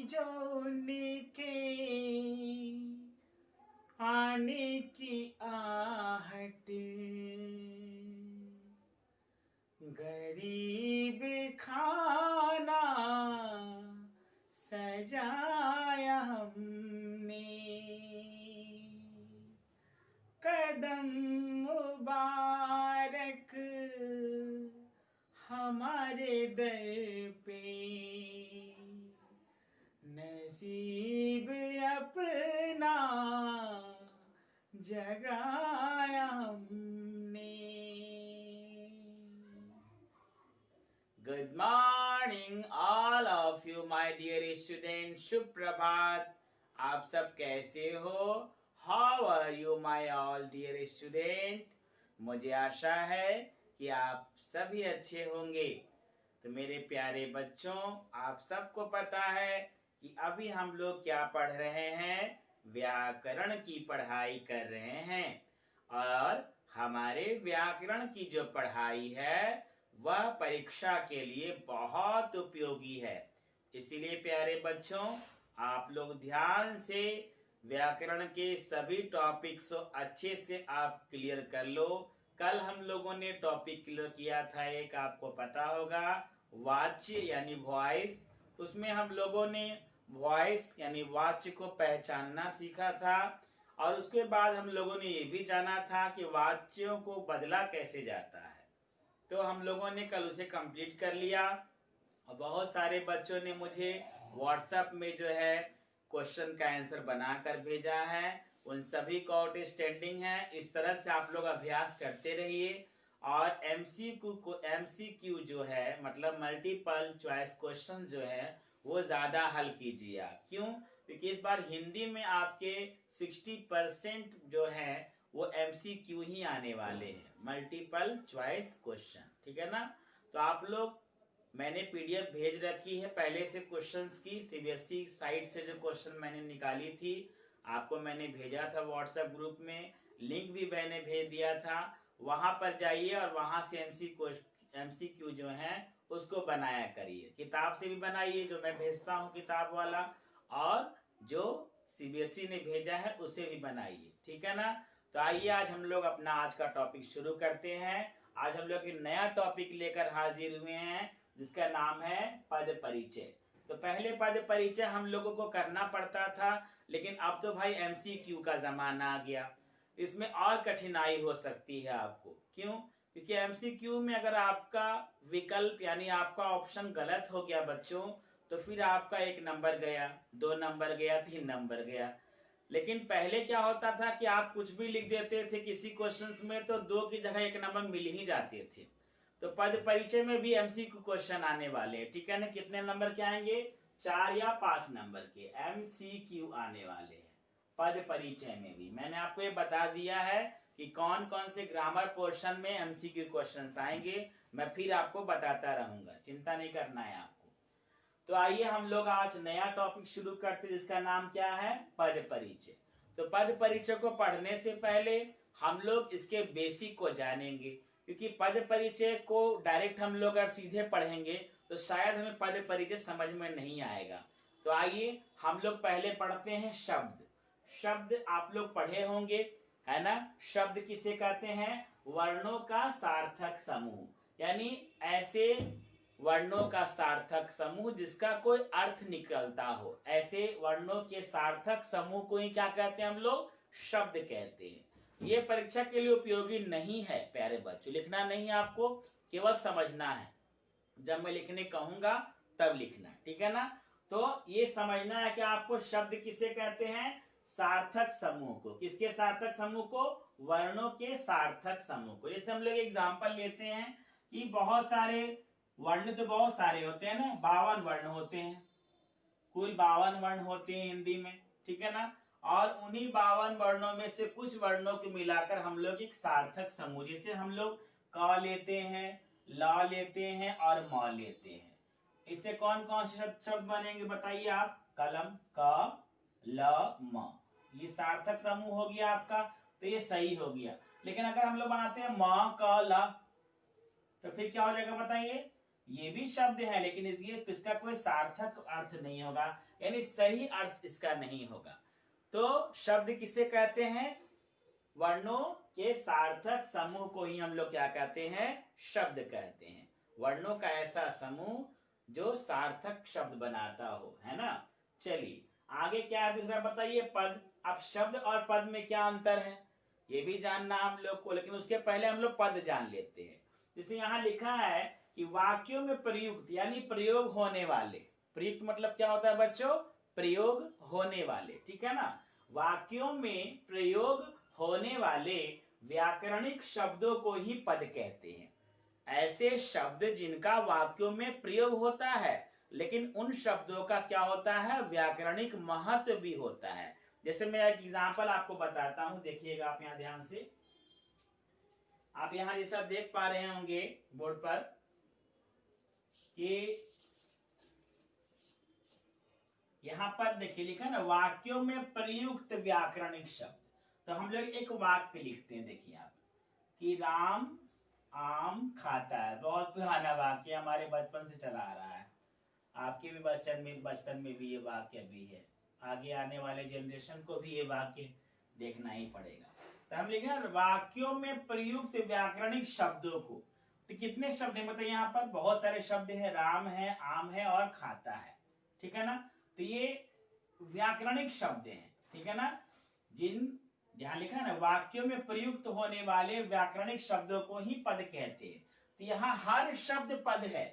जो उनके आने की आहट, गरीब खाना सजाया हमने, कदम मुबारक हमारे दर पे, नसीब अपना जगाया हमने। Good morning all of you my dear students, शुभ प्रभात। आप सब कैसे हो? How are you my all dear student? मुझे आशा है कि आप सभी अच्छे होंगे। तो मेरे प्यारे बच्चों, आप सबको पता है कि अभी हम लोग क्या पढ़ रहे हैं? व्याकरण की पढ़ाई कर रहे हैं। और हमारे व्याकरण की जो पढ़ाई है वह परीक्षा के लिए बहुत उपयोगी है। इसीलिए प्यारे बच्चों, आप लोग ध्यान से व्याकरण के सभी टॉपिक्स अच्छे से आप क्लियर कर लो। कल हम लोगों ने टॉपिक क्लियर किया था, एक आपको पता होगा, वाच्य यानी वॉइस। उसमें हम लोगों ने वॉइस यानी वाच्य को पहचानना सीखा था, और उसके बाद हम लोगों ने ये भी जाना था कि वाच्यों को बदला कैसे जाता है। तो हम लोगों ने कल उसे कंप्लीट कर लिया। और बहुत सारे बच्चों ने मुझे व्हाट्सएप में जो है क्वेश्चन का आंसर बनाकर भेजा है। उन सभी का आउटस्टैंडिंग है। इस तरह से आप लोग अभ्यास करते रहिए। और एमसीक्यू जो है मतलब मल्टीपल चॉइस क्वेश्चन जो है वो ज्यादा हल कीजिए आप। क्यों? क्योंकि इस बार हिंदी में आपके 60% जो है वो एमसीक्यू ही आने वाले हैं, मल्टीपल चॉइस क्वेश्चन। ठीक है ना? तो आप लोग, मैंने पीडीएफ भेज रखी है पहले से क्वेश्चंस की, सीबीएसई साइट से जो क्वेश्चन मैंने निकाली थी आपको मैंने भेजा था व्हाट्सएप ग्रुप में, लिंक भी मैंने भेज दिया था। वहां पर जाइए और वहां से एमसीक्यू जो है उसको बनाया करिए। किताब से भी बनाइए, जो मैं भेजता हूँ किताब वाला, और जो सीबीएसई ने भेजा है उसे भी बनाइए। ठीक है ना? तो आइए आज हम लोग अपना आज का टॉपिक शुरू करते हैं। आज हम लोग एक नया टॉपिक लेकर हाजिर हुए हैं जिसका नाम है पद परिचय। तो पहले पद परिचय हम लोगों को करना पड़ता था, लेकिन अब तो भाई एमसीक्यू का जमाना आ गया। इसमें और कठिनाई हो सकती है आपको। क्यों? क्योंकि एमसीक्यू में अगर आपका विकल्प यानी आपका ऑप्शन गलत हो गया बच्चों, तो फिर आपका 1 नंबर गया, 2 नंबर गया, 3 नंबर गया। लेकिन पहले क्या होता था कि आप कुछ भी लिख देते थे किसी क्वेश्चन में तो 2 की जगह 1 नंबर मिल ही जाते थे। तो पद परिचय में भी एमसीक्यू क्वेश्चन आने वाले हैं। ठीक है ना? कितने नंबर के आएंगे? 4 या 5 नंबर के एमसीक्यू आने वाले हैं पद परिचय में भी। मैंने आपको ये बता दिया है कि कौन कौन से ग्रामर पोर्शन में एमसीक्यू क्वेश्चन आएंगे। मैं फिर आपको बताता रहूंगा, चिंता नहीं करना है आपको। तो आइए हम लोग आज नया टॉपिक शुरू करते हैं जिसका नाम क्या है? पद परिचय। तो पद परिचय को पढ़ने से पहले हम लोग इसके बेसिक को जानेंगे, क्योंकि पद परिचय को डायरेक्ट हम लोग अगर सीधे पढ़ेंगे तो शायद हमें पद परिचय समझ में नहीं आएगा। तो आइए हम लोग पहले पढ़ते हैं शब्द। शब्द आप लोग पढ़े होंगे, है ना? शब्द किसे कहते हैं? वर्णों का सार्थक समूह, यानी ऐसे वर्णों का सार्थक समूह जिसका कोई अर्थ निकलता हो। ऐसे वर्णों के सार्थक समूह को ही क्या कहते हैं हम लोग? शब्द कहते हैं। ये परीक्षा के लिए उपयोगी नहीं है प्यारे बच्चों, लिखना नहीं है आपको, केवल समझना है। जब मैं लिखने कहूंगा तब लिखना, ठीक है ना? तो ये समझना है कि आपको शब्द किसे कहते हैं? सार्थक समूह को। किसके सार्थक समूह को? वर्णों के सार्थक समूह को। जैसे हम लोग एग्जाम्पल लेते हैं कि बहुत सारे वर्ण तो बहुत सारे होते हैं ना, 52 वर्ण होते हैं, कुल 52 वर्ण होते हैं हिंदी में। ठीक है ना? और उन्हीं 52 वर्णों में से कुछ वर्णों को मिलाकर हम लोग एक सार्थक समूह, जैसे हम लोग क लेते हैं, ल लेते हैं और म लेते हैं। इससे कौन कौन से शब्द बनेंगे बताइए आप? कलम, क ल म, ये सार्थक समूह हो गया आपका। तो ये सही हो गया। लेकिन अगर हम लोग बनाते हैं म क ल, तो फिर क्या हो जाएगा बताइए? ये भी शब्द है, लेकिन इसका कोई सार्थक अर्थ नहीं होगा, यानी सही अर्थ इसका नहीं होगा। तो शब्द किसे कहते हैं? वर्णों के सार्थक समूह को ही हम लोग क्या कहते हैं? शब्द कहते हैं। वर्णों का ऐसा समूह जो सार्थक शब्द बनाता हो, है ना। चलिए आगे क्या है दूसरा बताइए, पद। अब शब्द और पद में क्या अंतर है ये भी जानना हम लोग को, लेकिन उसके पहले हम लोग पद जान लेते हैं। जैसे यहाँ लिखा है कि वाक्यों में प्रयुक्त यानी प्रयोग होने वाले। प्रयुक्त मतलब क्या होता है बच्चों? प्रयोग होने वाले, ठीक है ना। वाक्यों में प्रयोग होने वाले व्याकरणिक शब्दों को ही पद कहते हैं। ऐसे शब्द जिनका वाक्यों में प्रयोग होता है, लेकिन उन शब्दों का क्या होता है? व्याकरणिक महत्व भी होता है। जैसे मैं एक एग्जांपल आपको बताता हूं, देखिएगा आप यहाँ ध्यान से। आप यहाँ जैसा देख पा रहे होंगे बोर्ड पर कि यहाँ पर देखिए लिखा ना, वाक्यों में प्रयुक्त व्याकरणिक शब्द। तो हम लोग एक वाक्य लिखते हैं, देखिए आप कि राम आम खाता है। बहुत पुराना वाक्य हमारे बचपन से चला आ रहा है, आपके भी बचपन में भी ये वाक्य भी है, आगे आने वाले जनरेशन को भी ये वाक्य देखना ही पड़ेगा। तो हम लिखे ना वाक्यों में प्रयुक्त व्याकरणिक शब्दों को। तो कितने शब्द है मतलब यहाँ पर? बहुत सारे शब्द है, राम है, आम है और खाता है, ठीक है ना। तो ये व्याकरणिक शब्द हैं, ठीक है ना। यहाँ लिखा है ना वाक्यों में प्रयुक्त होने वाले व्याकरणिक शब्दों को ही पद कहते हैं। तो यहाँ हर शब्द पद है,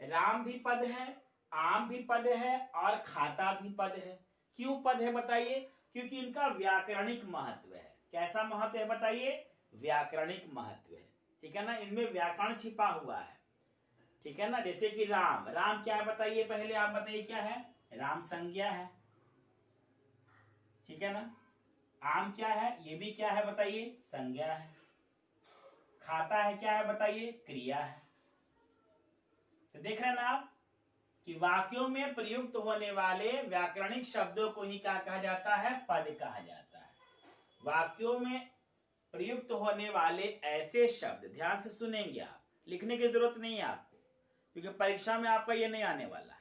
राम भी पद है, आम भी पद है और खाता भी पद है। क्यों पद है बताइए? क्योंकि इनका व्याकरणिक महत्व है। कैसा महत्व है बताइए? व्याकरणिक महत्व है, ठीक है ना। इनमें व्याकरण छिपा हुआ है, ठीक है ना। जैसे कि राम, राम क्या है बताइए? पहले आप बताइए क्या है? राम संज्ञा है, ठीक है ना। आम क्या है? ये भी क्या है बताइए? संज्ञा है। खाता है क्या है बताइए? क्रिया है। तो देख रहे हैं ना आप कि वाक्यों में प्रयुक्त होने वाले व्याकरणिक शब्दों को ही क्या कहा जाता है? पद कहा जाता है। वाक्यों में प्रयुक्त होने वाले ऐसे शब्द, ध्यान से सुनेंगे आप, लिखने की जरूरत नहीं है आपको, क्योंकि परीक्षा में आपका ये नहीं आने वाला है।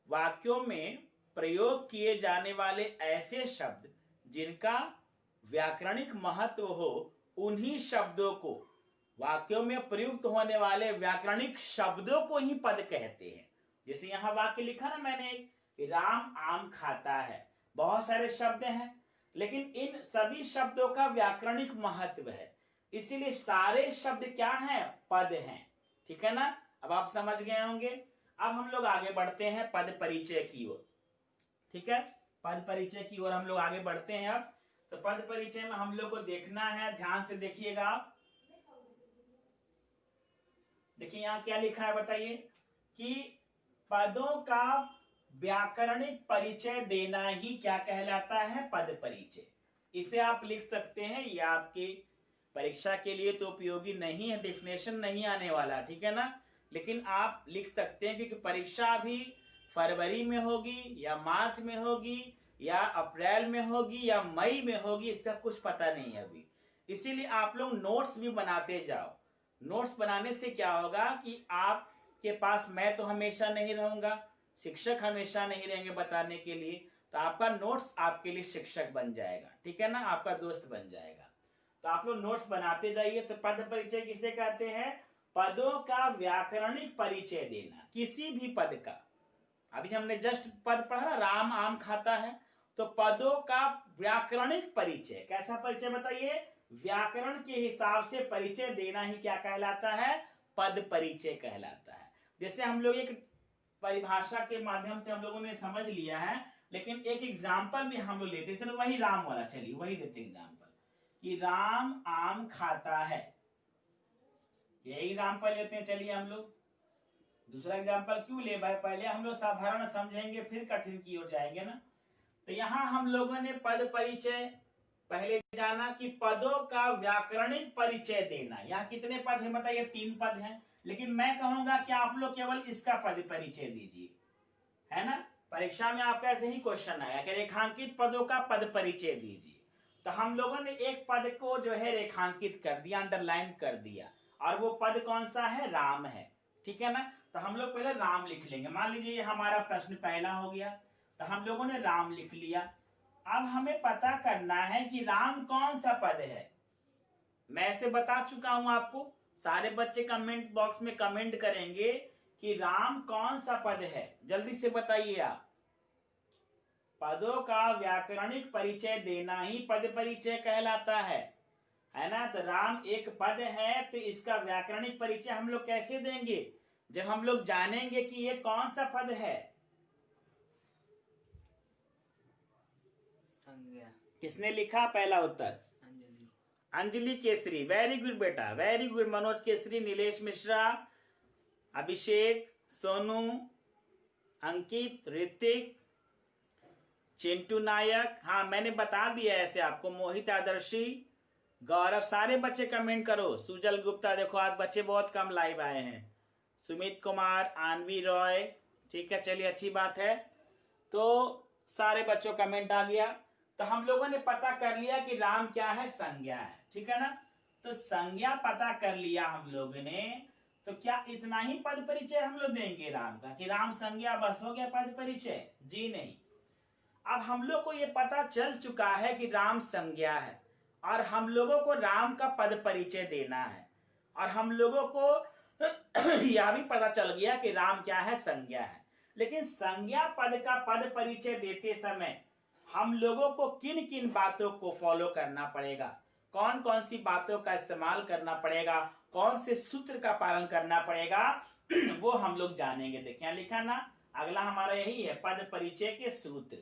वाक्यों में प्रयोग किए जाने वाले ऐसे शब्द जिनका व्याकरणिक महत्व हो, उन्हीं शब्दों को, वाक्यों में प्रयुक्त होने वाले व्याकरणिक शब्दों को ही पद कहते हैं। जैसे यहाँ वाक्य लिखा ना मैंने, राम आम खाता है। बहुत सारे शब्द हैं, लेकिन इन सभी शब्दों का व्याकरणिक महत्व है, इसीलिए सारे शब्द क्या हैं? पद हैं, ठीक है ना। अब आप समझ गए होंगे। अब हम लोग आगे बढ़ते हैं पद परिचय की ओर, ठीक है। पद परिचय की ओर हम लोग आगे बढ़ते हैं। अब तो पद परिचय में हम लोग को देखना है, ध्यान से देखिएगा आप। देखिए यहाँ क्या लिखा है बताइए कि पदों का व्याकरणिक परिचय देना ही क्या कहलाता है? पद परिचय। इसे आप लिख सकते हैं, ये आपके परीक्षा के लिए तो उपयोगी नहीं है, डेफिनेशन नहीं आने वाला, ठीक है ना। लेकिन आप लिख सकते हैं, क्योंकि परीक्षा अभी फरवरी में होगी या मार्च में होगी या अप्रैल में होगी या मई में होगी, इसका कुछ पता नहीं है अभी। इसीलिए आप लोग नोट्स भी बनाते जाओ। नोट्स बनाने से क्या होगा कि आपके पास मैं तो हमेशा नहीं रहूंगा, शिक्षक हमेशा नहीं रहेंगे बताने के लिए, तो आपका नोट्स आपके लिए शिक्षक बन जाएगा, ठीक है ना, आपका दोस्त बन जाएगा। तो आप लोग नोट्स बनाते जाइए। तो पद परिचय किसे कहते हैं? पदों का व्याकरणिक परिचय देना, किसी भी पद का। अभी हमने जस्ट पद पढ़ा ना, राम आम खाता है, तो पदों का व्याकरणिक परिचय। कैसा परिचय बताइए? व्याकरण के हिसाब से परिचय देना ही क्या कहलाता है? पद परिचय कहलाता है। जैसे हम लोग एक परिभाषा के माध्यम से हम लोगों ने समझ लिया है, लेकिन एक एग्जाम्पल भी हम लोग लेते थे, वही राम वाला, चलिए वही देते एग्जाम्पल कि राम आम खाता है, यही एग्जाम्पल लेते हैं। चलिए हम लोग दूसरा एग्जाम्पल क्यों ले भाई? पहले हम लोग साधारण समझेंगे, फिर कठिन की ओर जाएंगे ना। तो यहाँ हम लोगों ने पद परिचय पहले जाना कि पदों का व्याकरणिक परिचय देना। यहाँ कितने पद हैं बताइए? 3 पद हैं, लेकिन मैं कहूंगा कि आप लोग केवल इसका पद परिचय दीजिए, है ना। परीक्षा में आपका ऐसे ही क्वेश्चन आया कि रेखांकित पदों का पद परिचय दीजिए। तो हम लोगों ने एक पद को जो है रेखांकित कर दिया, अंडरलाइन कर दिया, और वो पद कौन सा है? राम है, ठीक है ना। तो हम लोग पहले राम लिख लेंगे। मान लीजिए ये हमारा प्रश्न पहला हो गया, तो हम लोगों ने राम लिख लिया। अब हमें पता करना है कि राम कौन सा पद है। मैं ऐसे बता चुका हूं आपको, सारे बच्चे कमेंट बॉक्स में कमेंट करेंगे कि राम कौन सा पद है। जल्दी से बताइए आप। पदों का व्याकरणिक परिचय देना ही पद परिचय कहलाता है ना। तो राम एक पद है, तो इसका व्याकरणिक परिचय हम लोग कैसे देंगे? जब हम लोग जानेंगे कि ये कौन सा पद है। संज्ञा। किसने लिखा पहला उत्तर? अंजलि। अंजलि केसरी, वेरी गुड बेटा, वेरी गुड। मनोज केसरी, नीलेश मिश्रा, अभिषेक, सोनू, अंकित, ऋतिक, चिंटू नायक, हाँ मैंने बता दिया ऐसे आपको। मोहित आदर्शी, गौरव, सारे बच्चे कमेंट करो। सुजल गुप्ता, देखो आज बच्चे बहुत कम लाइव आए हैं। सुमित कुमार, आनवी रॉय, ठीक है, चलिए अच्छी बात है। तो सारे बच्चों कमेंट आ गया। तो हम लोगों ने पता कर लिया कि राम क्या है? संज्ञा है, ठीक है ना। तो संज्ञा पता कर लिया हम लोगों ने, तो क्या इतना ही पद परिचय हम लोग देंगे राम का कि राम संज्ञा बस हो गया पद परिचय? जी नहीं। अब हम लोग को ये पता चल चुका है कि राम संज्ञा है, और हम लोगों को राम का पद परिचय देना है, और हम लोगों को यह भी पता चल गया कि राम क्या है? संज्ञा है। लेकिन संज्ञा पद का पद परिचय देते समय हम लोगों को किन किन बातों को फॉलो करना पड़ेगा, कौन कौन सी बातों का इस्तेमाल करना पड़ेगा, कौन से सूत्र का पालन करना पड़ेगा, वो हम लोग जानेंगे। देखिए लिखा ना, अगला हमारा यही है, पद परिचय के सूत्र,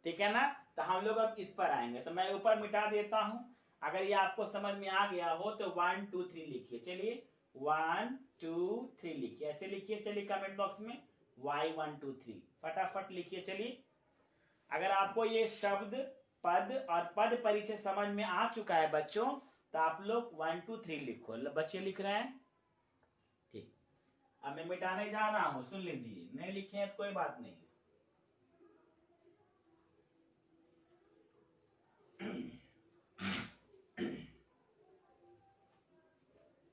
ठीक है ना। तो हम लोग अब इस पर आएंगे, तो मैं ऊपर मिटा देता हूं। अगर ये आपको समझ में आ गया हो तो 1 2 3 लिखिए। चलिए 1 2 3 लिखिए, ऐसे लिखिए। चलिए कमेंट बॉक्स में y 1 2 3 फटाफट लिखिए। चलिए अगर आपको ये शब्द, पद और पद परिचय समझ में आ चुका है बच्चों, तो आप लोग 1 2 3 लिखो। बच्चे लिख रहे हैं, ठीक। अब मैं मिटाने जा रहा हूं, सुन लीजिए। नहीं लिखे हैं तो कोई बात नहीं।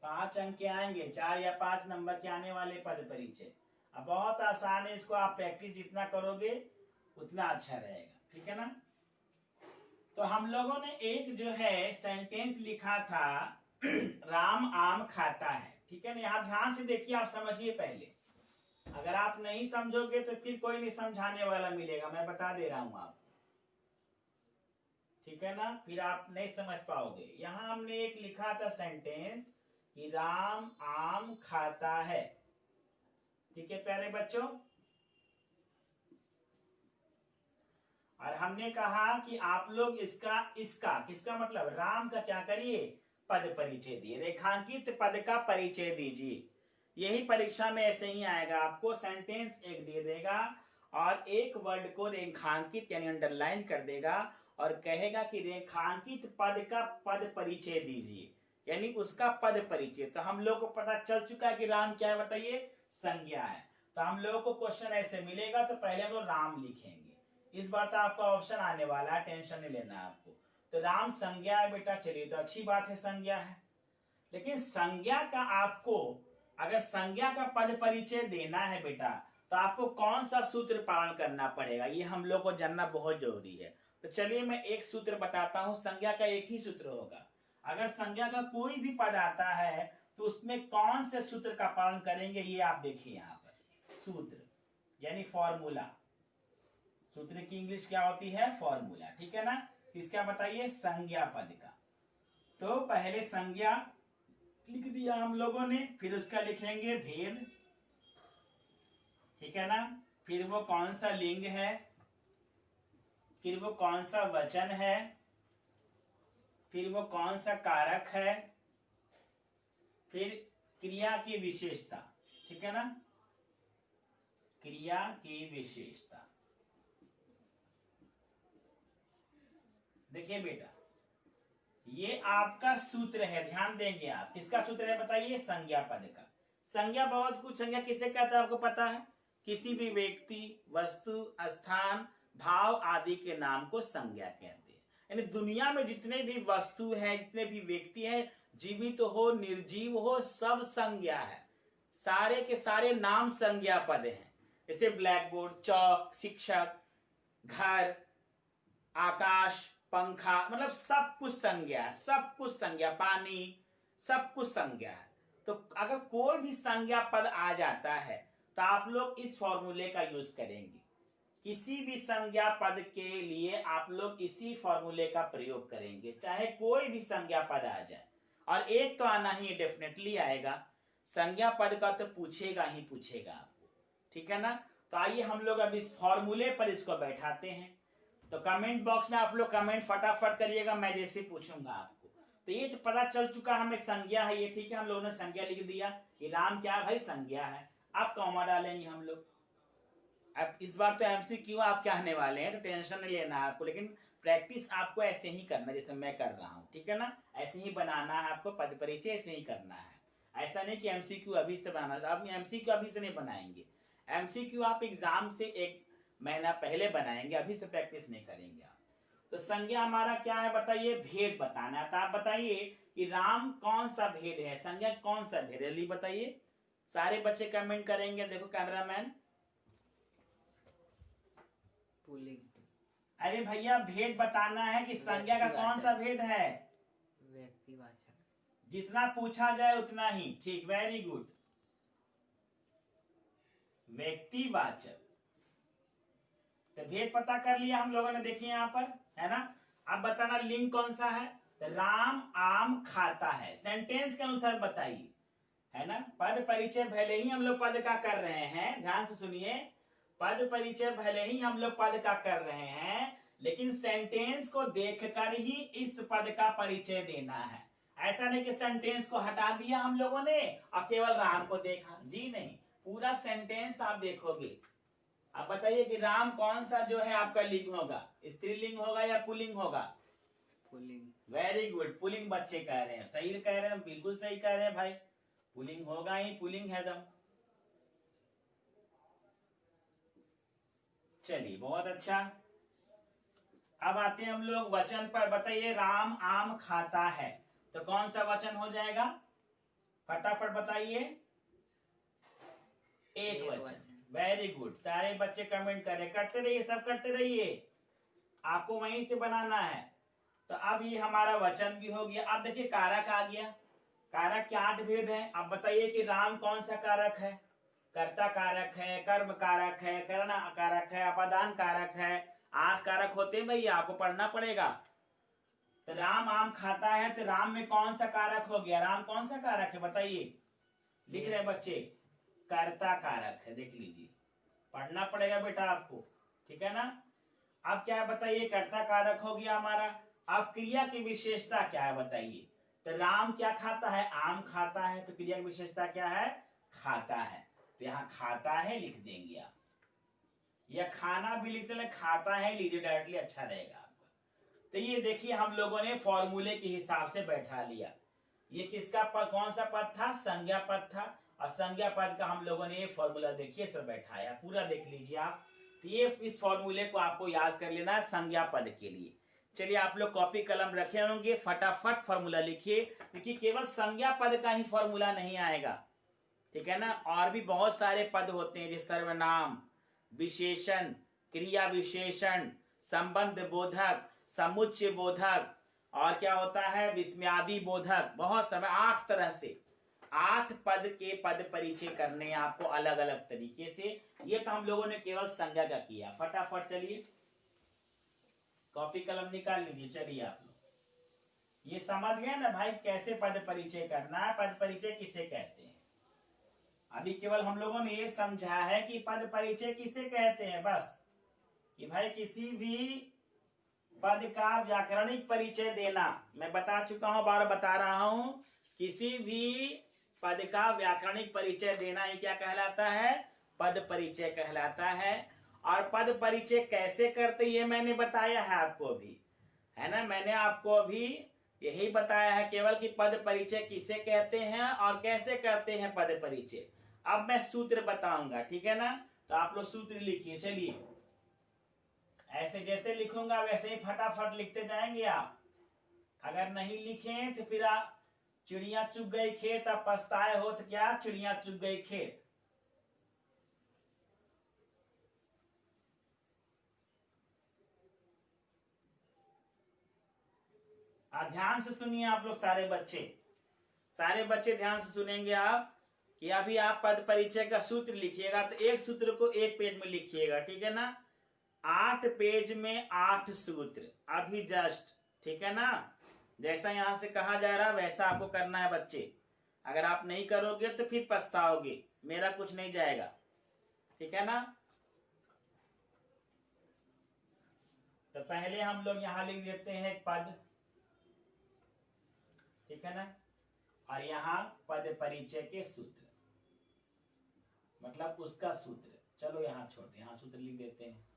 5 अंक के आएंगे, 4 या 5 नंबर के आने वाले पद परिचय। अब बहुत आसान है, इसको आप प्रैक्टिस जितना करोगे उतना अच्छा रहेगा, ठीक है ना। तो हम लोगों ने एक जो है सेंटेंस लिखा था, राम आम खाता है, ठीक है ना। यहां ध्यान से देखिए, आप समझिए पहले। अगर आप नहीं समझोगे तो फिर कोई नहीं समझाने वाला मिलेगा, मैं बता दे रहा हूं आपको, ठीक है ना। फिर आप नहीं समझ पाओगे। यहां हमने एक लिखा था सेंटेंस कि राम आम खाता है, ठीक है प्यारे बच्चों। और हमने कहा कि आप लोग इसका किसका मतलब राम का क्या करिए? पद परिचय दिए, रेखांकित पद का परिचय दीजिए। यही परीक्षा में ऐसे ही आएगा, आपको सेंटेंस एक दे देगा और एक वर्ड को रेखांकित यानी अंडरलाइन कर देगा और कहेगा कि रेखांकित पद का पद परिचय दीजिए, यानी उसका पद परिचय। तो हम लोग को पता चल चुका है कि राम क्या है, बताइए? संज्ञा है। तो हम लोगों को क्वेश्चन ऐसे मिलेगा, तो पहले हम लोग राम लिखेंगे। इस बार तो आपका ऑप्शन आने वाला है, टेंशन नहीं लेना आपको। तो राम संज्ञा है बेटा, चलिए तो अच्छी बात है, संज्ञा है। लेकिन संज्ञा का आपको, अगर संज्ञा का पद परिचय देना है बेटा, तो आपको कौन सा सूत्र पालन करना पड़ेगा, ये हम लोग को जानना बहुत जरूरी है। तो चलिए मैं एक सूत्र बताता हूं। संज्ञा का एक ही सूत्र होगा। अगर संज्ञा का कोई भी पद आता है तो उसमें कौन से सूत्र का पालन करेंगे, ये आप देखिए यहाँ पर। सूत्र यानी फॉर्मूला, सूत्र की इंग्लिश क्या होती है? फॉर्मूला, ठीक है ना। किसका बताइए? संज्ञा पद का। तो पहले संज्ञा लिख दिया हम लोगों ने, फिर उसका लिखेंगे भेद, ठीक है ना। फिर वो कौन सा लिंग है, फिर वो कौन सा वचन है, फिर वो कौन सा कारक है, फिर क्रिया की विशेषता, ठीक है ना, क्रिया की विशेषता। देखिए बेटा, ये आपका सूत्र है, ध्यान देंगे आप। किसका सूत्र है बताइए? संज्ञा पद का। संज्ञा बहुत कुछ, संज्ञा किसे कहता है आपको पता है? किसी भी व्यक्ति, वस्तु, स्थान, भाव आदि के नाम को संज्ञा कहते हैं। यानी दुनिया में जितने भी वस्तु है, जितने भी व्यक्ति है, जीवित हो निर्जीव हो, सब संज्ञा है। सारे के सारे नाम संज्ञा पद हैं, जैसे ब्लैक बोर्ड, चौक, शिक्षक, घर, आकाश, पंखा, मतलब सब कुछ संज्ञा है, सब कुछ संज्ञा, पानी, सब कुछ संज्ञा है। तो अगर कोई भी संज्ञा पद आ जाता है तो आप लोग इस फॉर्मूले का यूज करेंगे। किसी भी संज्ञा पद के लिए आप लोग इसी फॉर्मूले का प्रयोग करेंगे, चाहे कोई भी संज्ञा पद आ जाए। और एक तो आना ही डेफिनेटली आएगा, संज्ञा पद का तो पूछेगा ही पूछेगा आपको, ठीक है ना। तो आइए हम लोग अब इस फॉर्मूले पर इसको बैठाते हैं। तो कमेंट बॉक्स में आप लोग कमेंट फटाफट करिएगा, मैं जैसे पूछूंगा आपको। तो ये तो पता चल चुका हमें संज्ञा है ये, ठीक है, हम लोगों ने संज्ञा लिख दिया कि राम क्या भाई संज्ञा है। अब कॉमा डालेंगे हम लोग। अब इस बार तो एमसीक्यू आप क्या आने वाले हैं, तो टेंशन नहीं लेना है आपको, लेकिन प्रैक्टिस आपको ऐसे ही करना जैसे मैं कर रहा हूँ, ठीक है ना। ऐसे ही बनाना है आपको, पद परिचय ऐसे ही करना है। ऐसा नहीं कि एमसीक्यू अभी से बनाना, आप एमसीक्यू अभी से नहीं बनाएंगे। एमसीक्यू आप एग्जाम से 1 महीना पहले बनाएंगे, अभी से प्रैक्टिस नहीं करेंगे आप। तो संज्ञा हमारा क्या है बताइए, भेद बताना है। तो आप बताइए कि राम कौन सा भेद है, संज्ञा कौन सा भेद है, बताइए। सारे बच्चे कमेंट करेंगे, देखो कैमरामैन। अरे भैया भेद बताना है कि संज्ञा का कौन सा भेद है, व्यक्तिवाचक। जितना पूछा जाए उतना ही, ठीक, वेरी गुड, व्यक्तिवाचक। तो भेद पता कर लिया हम लोगों ने, देखिए यहाँ पर है ना। अब बताना लिंग कौन सा है, तो राम आम खाता है, सेंटेंस के अनुसार बताइए, है ना। पद परिचय भले ही हम लोग पद का कर रहे हैं, ध्यान से सुनिए, पद परिचय भले ही हम लोग पद का कर रहे हैं, लेकिन सेंटेंस को देखकर ही इस पद का परिचय देना है। ऐसा नहीं कि सेंटेंस को हटा दिया हम लोगों ने और केवल राम को देखा, जी नहीं, पूरा सेंटेंस आप देखोगे। अब बताइए कि राम कौन सा जो है आपका लिंग होगा, स्त्रीलिंग होगा या पुल्लिंग होगा, पुल्लिंग। वेरी गुड, पुल्लिंग बच्चे कह रहे हैं, सही कह रहे हैं, बिल्कुल सही कह रहे हैं भाई, पुल्लिंग होगा ही, पुल्लिंग है दम। चलिए बहुत अच्छा। अब आते हैं हम लोग वचन पर, बताइए राम आम खाता है, तो कौन सा वचन हो जाएगा, फटाफट बताइए। एक वचन, वेरी गुड, सारे बच्चे कमेंट करें, करते रहिए, सब करते रहिए, आपको वहीं से बनाना है। तो अब ये हमारा वचन भी हो गया। अब देखिए कारक आ गया, कारक के 8 भेद हैं। अब बताइए कि राम कौन सा कारक है, कर्ता कारक है, कर्म कारक है, करण कारक है, अपादान कारक है, 8 कारक होते हैं भैया, आपको पढ़ना पड़ेगा। तो राम आम खाता है, तो राम में कौन सा कारक हो गया, राम कौन सा कारक है बताइए, लिख रहे बच्चे, कर्ता कारक है, देख लीजिए, पढ़ना पड़ेगा बेटा आपको, ठीक है ना। अब क्या है बताइए, कर्ता कारक हो गया हमारा। अब क्रिया की विशेषता क्या है बताइए, तो राम क्या खाता है, आम खाता है, तो क्रिया की विशेषता क्या है, खाता है, तो यहाँ खाता है लिख देंगे आप, या खाना भी लिख देंगे, खाता है लीजिए डायरेक्टली, अच्छा रहेगा आपका। तो ये देखिए हम लोगों ने फॉर्मूले के हिसाब से बैठा लिया। ये किसका पद, कौन सा पद था, संज्ञा पद था, और संज्ञा पद का हम लोगों ने ये फॉर्मूला देखिए इस पर बैठाया, पूरा देख लीजिए आप। तो ये इस फॉर्मूले को आपको याद कर लेना है संज्ञा पद के लिए। चलिए आप लोग कॉपी कलम रखे होंगे, फटाफट फॉर्मूला लिखिए, क्योंकि केवल संज्ञा पद का ही फॉर्मूला नहीं आएगा, ठीक है ना। और भी बहुत सारे पद होते हैं, जैसे सर्वनाम, विशेषण, क्रिया विशेषण, संबंध बोधक, समुच्चय बोधक, और क्या होता है विस्मयादि बोधक, बहुत समय 8 तरह से 8 पद के पद परिचय करने हैं आपको अलग अलग तरीके से। ये तो हम लोगों ने केवल संज्ञा का किया। फटाफट चलिए कॉपी कलम निकाल लीजिए। चलिए आप लोग ये समझ गए ना भाई, कैसे पद परिचय करना है, पद परिचय किसे कहते हैं। अभी केवल हम लोगों ने ये समझा है कि पद परिचय किसे कहते हैं, बस कि भाई किसी भी पद का व्याकरणिक परिचय देना। मैं बता चुका हूं, बार बता रहा हूं, किसी भी पद का व्याकरणिक परिचय देना ही क्या कहलाता है, पद परिचय कहलाता है। और पद परिचय कैसे करते ये मैंने बताया है आपको अभी, है ना, मैंने आपको अभी यही बताया है केवल कि पद परिचय किसे कहते हैं और कैसे करते हैं पद परिचय। अब मैं सूत्र बताऊंगा, ठीक है ना, तो आप लोग सूत्र लिखिए। चलिए ऐसे जैसे लिखूंगा वैसे ही फटाफट लिखते जाएंगे आप, अगर नहीं लिखे तो फिर आप चिड़िया चुग गई खेत, अब पछताए हो तो क्या, चिड़िया चुग गई खेत। ध्यान से सुनिए आप लोग सारे बच्चे ध्यान से सुनेंगे आप कि अभी आप पद परिचय का सूत्र लिखिएगा तो एक सूत्र को एक पेज में लिखिएगा, ठीक है ना। 8 पेज में 8 सूत्र अभी जस्ट, ठीक है ना। जैसा यहां से कहा जा रहा वैसा आपको करना है बच्चे। अगर आप नहीं करोगे तो फिर पछताओगे, मेरा कुछ नहीं जाएगा, ठीक है ना। तो पहले हम लोग यहां लिख देते हैं पद, ठीक है ना, और यहां पद परिचय के सूत्र, मतलब उसका सूत्र। चलो यहां छोड़, यहां सूत्र लिख देते हैं।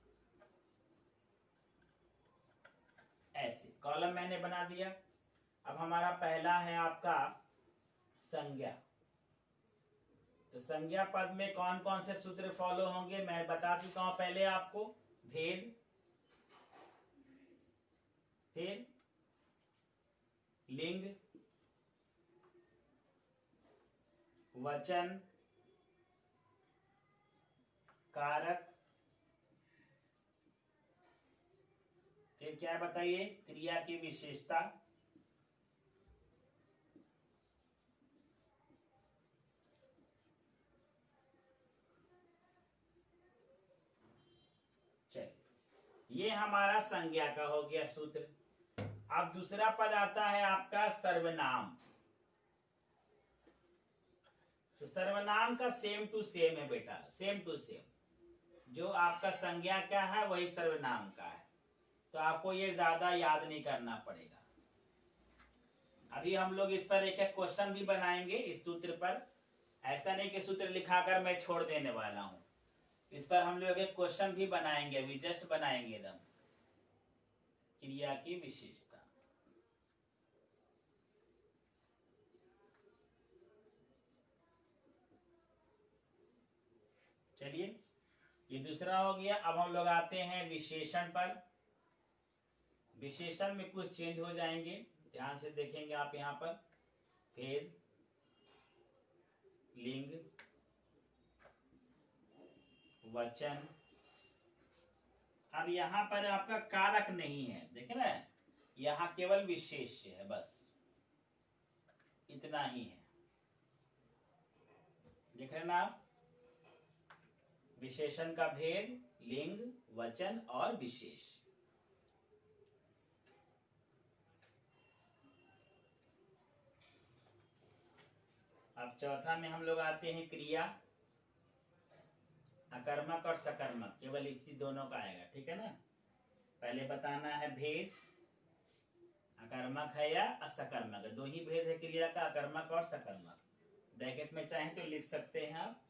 ऐसे कॉलम मैंने बना दिया। अब हमारा पहला है आपका संज्ञा। तो संज्ञा पद में कौन कौन से सूत्र फॉलो होंगे मैं बता चुका हूं पहले आपको। भेद, फिर लिंग, वचन, कारक, फिर क्या बताइए, क्रिया की विशेषता, ये हमारा संज्ञा का हो गया सूत्र। अब दूसरा पद आता है आपका सर्वनाम। तो सर्वनाम का सेम टू सेम है बेटा, सेम टू सेम। जो आपका संज्ञा का है वही सर्वनाम का है, तो आपको ये ज्यादा याद नहीं करना पड़ेगा। अभी हम लोग इस पर एक एक क्वेश्चन भी बनाएंगे इस सूत्र पर। ऐसा नहीं कि सूत्र लिखाकर मैं छोड़ देने वाला हूं, इस पर हम लोग एक क्वेश्चन भी बनाएंगे, अभी जस्ट बनाएंगे एकदम। क्रिया की विशेषता, चलिए ये दूसरा हो गया। अब हम लोग आते हैं विशेषण पर। विशेषण में कुछ चेंज हो जाएंगे, ध्यान से देखेंगे आप यहां पर। भेद, लिंग, वचन। अब यहां पर आपका कारक नहीं है, देखे ना, यहां केवल विशेष्य है, बस इतना ही है। देख रहे ना आप, विशेषण का भेद, लिंग, वचन और विशेष। अब चौथा में हम लोग आते हैं क्रिया। अकर्मक और सकर्मक, केवल इसी दोनों का आएगा, ठीक है ना। पहले बताना है भेद, अकर्मक है या असकर्मक है। दो ही भेद है क्रिया का, अकर्मक और सकर्मक। ब्रैकेट में चाहे तो लिख सकते हैं आप।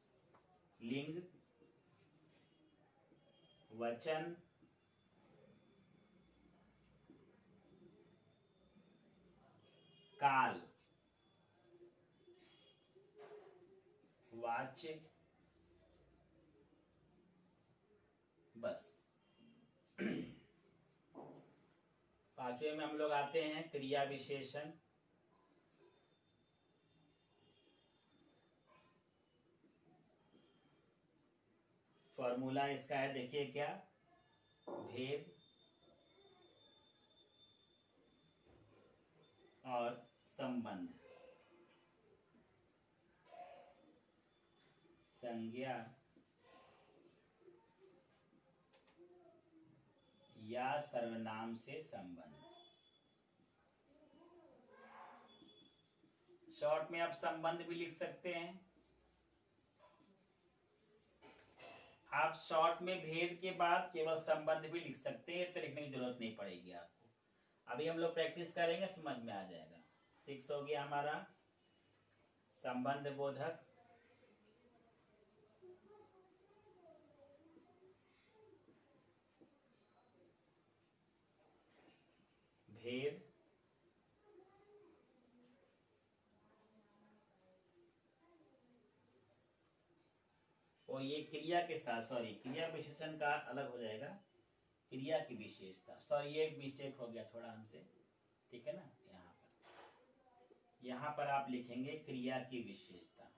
लिंग, वचन, काल, वाच्य, बस। पांचवे में हम लोग आते हैं क्रिया विशेषण। फॉर्मूला इसका है, देखिए क्या, भेद और संबंध, संज्ञा या सर्वनाम से संबंध। शॉर्ट में आप संबंध भी लिख सकते हैं। आप शॉर्ट में भेद के बाद केवल संबंध भी लिख सकते हैं, तो लिखने की जरूरत नहीं पड़ेगी आपको। अभी हम लोग प्रैक्टिस करेंगे, समझ में आ जाएगा। 6 हो गया हमारा संबंध बोधक। भेद, और ये क्रिया के साथ, सॉरी क्रिया विशेषण का अलग हो जाएगा, क्रिया की विशेषता। सॉरी ये एक मिस्टेक हो गया थोड़ा हमसे, ठीक है ना। यहाँ पर यहाँ पर आप लिखेंगे क्रिया की विशेषता।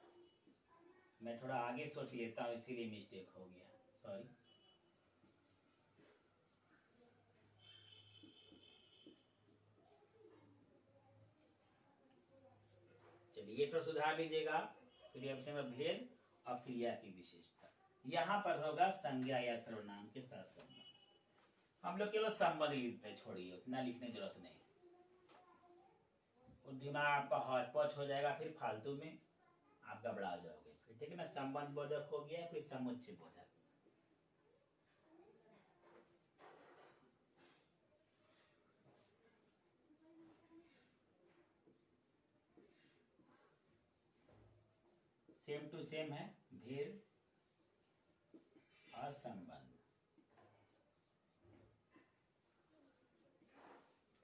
मैं थोड़ा आगे सोच लेता हूँ इसीलिए मिस्टेक हो गया, सॉरी। चलिए थोड़ा सुधार लीजिएगा। क्रिया में भेद और क्रिया की विशेषता। यहाँ पर होगा संज्ञा या सर्वनाम के साथ संबंध। हम लोग केवल संबंध लिखते हैं, छोड़िए उतना लिखने की जरूरत नहीं। दिमाग आपका हौच हो जाएगा, फिर फालतू में आप घबरा जाओगे। फिर ठीक है ना, संबंध बोधक हो गया, फिर समुच्चय बोधक। सेम टू सेम है, भेद और संबंध।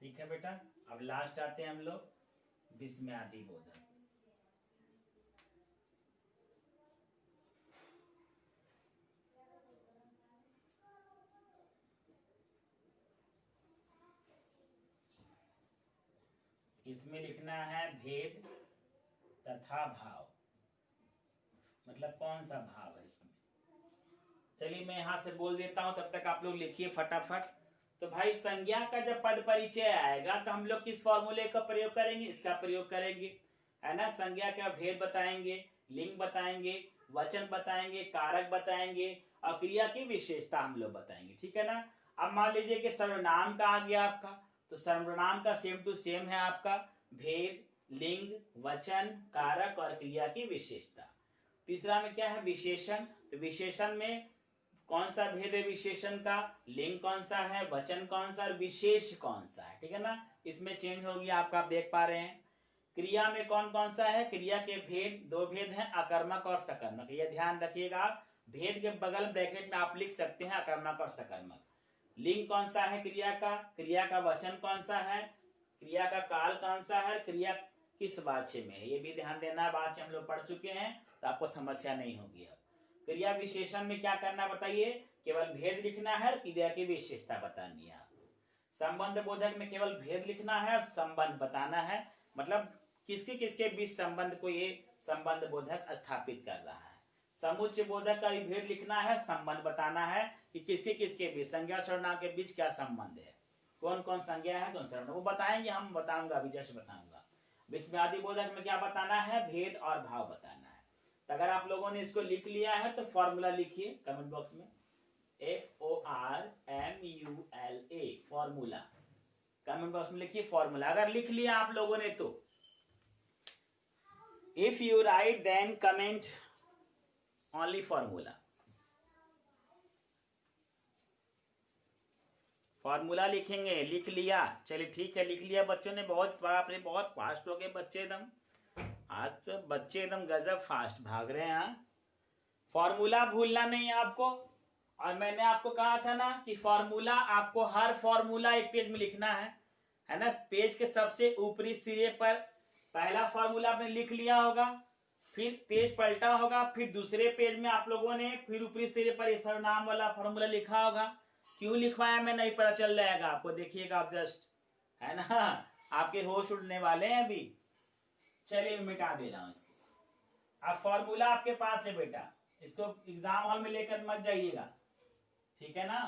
ठीक है बेटा, अब लास्ट आते हैं हम लोग विस्मयादि बोधक। इसमें लिखना है भेद तथा भाव। मतलब कौन सा भाव है इसमें। चलिए मैं यहां से बोल देता हूं, तब तक आप लोग लिखिए फटाफट। तो भाई संज्ञा का जब पद परिचय आएगा तो हम लोग किस फॉर्मूले का प्रयोग करेंगे, इसका प्रयोग करेंगे, है ना। संज्ञा का भेद बताएंगे, लिंग बताएंगे, वचन बताएंगे, कारक बताएंगे और क्रिया की विशेषता हम लोग बताएंगे, ठीक है ना। अब मान लीजिए कि सर्वनाम का आ गया आपका, तो सर्वनाम का सेम टू सेम है आपका भेद, लिंग, वचन, कारक और क्रिया की विशेषता। तीसरा में क्या है, विशेषण। तो विशेषण में कौन सा भेद है विशेषण का, लिंग कौन सा है, वचन कौन सा, विशेष कौन सा है, ठीक है ना। इसमें चेंज हो गया आपका, आप देख पा रहे हैं। क्रिया में कौन कौन सा है, क्रिया के भेद, दो भेद हैं, अकर्मक और सकर्मक। यह ध्यान रखिएगा आप, भेद के बगल ब्रैकेट में आप लिख सकते हैं अकर्मक और सकर्मक। लिंग कौन सा है क्रिया का वचन कौन सा है, क्रिया का काल कौन सा है, क्रिया किस वाच्य में है, ये भी ध्यान देना। वाच्य हम लोग पढ़ चुके हैं तो आपको समस्या नहीं होगी। अब क्रिया विशेषण में क्या करना बताइए, केवल भेद लिखना है, क्रिया की विशेषता बतानी है आपको। संबंध बोधक में केवल भेद लिखना है और संबंध बताना है, मतलब किसके किसके बीच संबंध को ये संबंध बोधक स्थापित कर रहा है। समुच्चय बोधक का भेद लिखना है, संबंध बताना है कि किसके किसके बीच, संज्ञा सर्वनाम के बीच क्या संबंध है, कौन कौन संज्ञा है, कौन सर्वनाम, वो बताएंगे, हम बताऊंगा अभी जस्ट बताऊंगा। विस्मयादि बोधक में क्या बताना है, भेद और भाव बताना है। तो अगर आप लोगों ने इसको लिख लिया है तो फॉर्मूला लिखिए कमेंट बॉक्स में, FORMULA, फॉर्मूला। कमेंट बॉक्स में लिखिए फॉर्मूला, अगर लिख लिया आप लोगों ने तो। If you write then comment only formula. Formula लिखेंगे, लिख लिया, चलिए ठीक है, लिख लिया बच्चों ने। बहुत बाप रे, बहुत फास्ट हो गए बच्चे एकदम, आज तो बच्चे एकदम गजब फास्ट भाग रहे हैं। फॉर्मूला भूलना नहीं है आपको, और मैंने आपको कहा था ना कि फॉर्मूला आपको हर फॉर्मूला एक पेज में लिखना है ना। पेज के सबसे ऊपरी सिरे पर पहला फॉर्मूला आपने लिख लिया होगा, फिर पेज पलटा होगा, फिर दूसरे पेज में आप लोगों ने फिर ऊपरी सिरे पर सर्वनाम वाला फॉर्मूला लिखा होगा। क्यों लिखवाया मैं नहीं पता चल जाएगा आपको, देखिएगा आप जस्ट, है ना, आपके होश उड़ने वाले हैं अभी। चलिए मिटा दे रहा हूं इसको। अब फॉर्मूला आपके पास है बेटा, इसको एग्जाम हॉल में लेकर मत जाइएगा, ठीक है ना।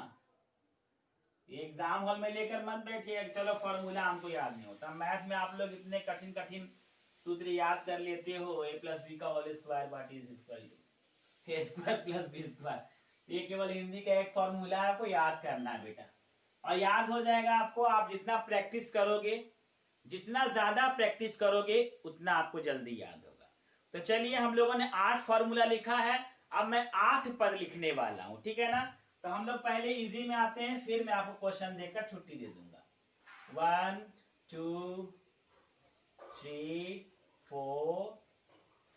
ये एग्जाम हॉल में लेकर मत बैठिए, चलो फॉर्मूला हमको याद नहीं होता। मैथ में आप लोग इतने कठिन कठिन सूत्र याद कर लेते हो, a+b का whole square what is equal to a² + b²। ये केवल हिंदी का एक फॉर्मूला है, आपको याद करना है बेटा, और याद हो जाएगा आपको। आप जितना प्रैक्टिस करोगे, जितना ज्यादा प्रैक्टिस करोगे उतना आपको जल्दी याद होगा। तो चलिए हम लोगों ने 8 फॉर्मूला लिखा है, अब मैं 8 पद लिखने वाला हूं, ठीक है ना। तो हम लोग पहले इजी में आते हैं, फिर मैं आपको क्वेश्चन देकर छुट्टी दे दूंगा। 1 2 3 4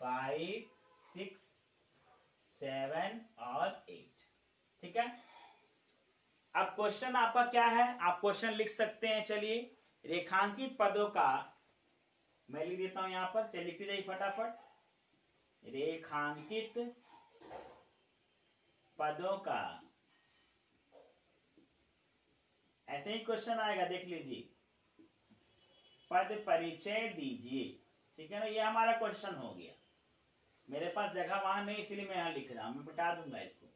5 6 7 और 8, ठीक है। अब क्वेश्चन आपका क्या है, आप क्वेश्चन लिख सकते हैं। चलिए, रेखांकित पदों का मैं लिख देता हूं यहां पर, चलिए लिखते जाइए फटाफट। रेखांकित पदों का, ऐसे ही क्वेश्चन आएगा, देख लीजिए। पद परिचय दीजिए, ठीक है ना, ये हमारा क्वेश्चन हो गया। मेरे पास जगह वहां नहीं, इसलिए मैं यहाँ लिख रहा हूं, मैं मिटा दूंगा इसको।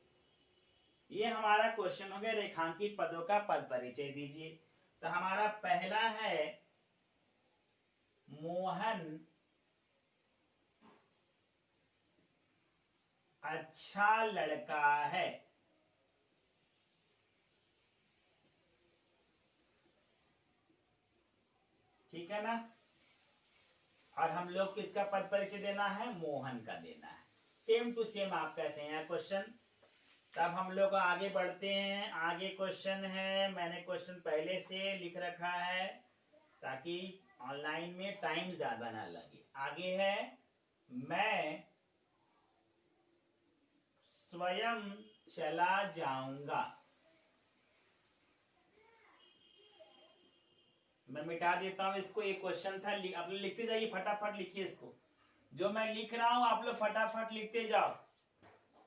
ये हमारा क्वेश्चन हो गया, रेखांकित पदों का पद परिचय दीजिए। तो हमारा पहला है मोहन अच्छा लड़का है। ठीक है ना, और हम लोग किसका पद परिचय देना है, मोहन का देना है। सेम टू सेम आप कहते हैं क्वेश्चन। तब हम लोग आगे बढ़ते हैं। आगे क्वेश्चन है, मैंने क्वेश्चन पहले से लिख रखा है ताकि ऑनलाइन में टाइम ज्यादा ना लगे। आगे है, मैं स्वयं चला जाऊंगा। मैं मिटा देता हूं इसको, एक क्वेश्चन था, आप लोग लिखते जाइए, फटाफट लिखिए इसको। जो मैं लिख रहा हूं आप लोग फटाफट लिखते जाओ।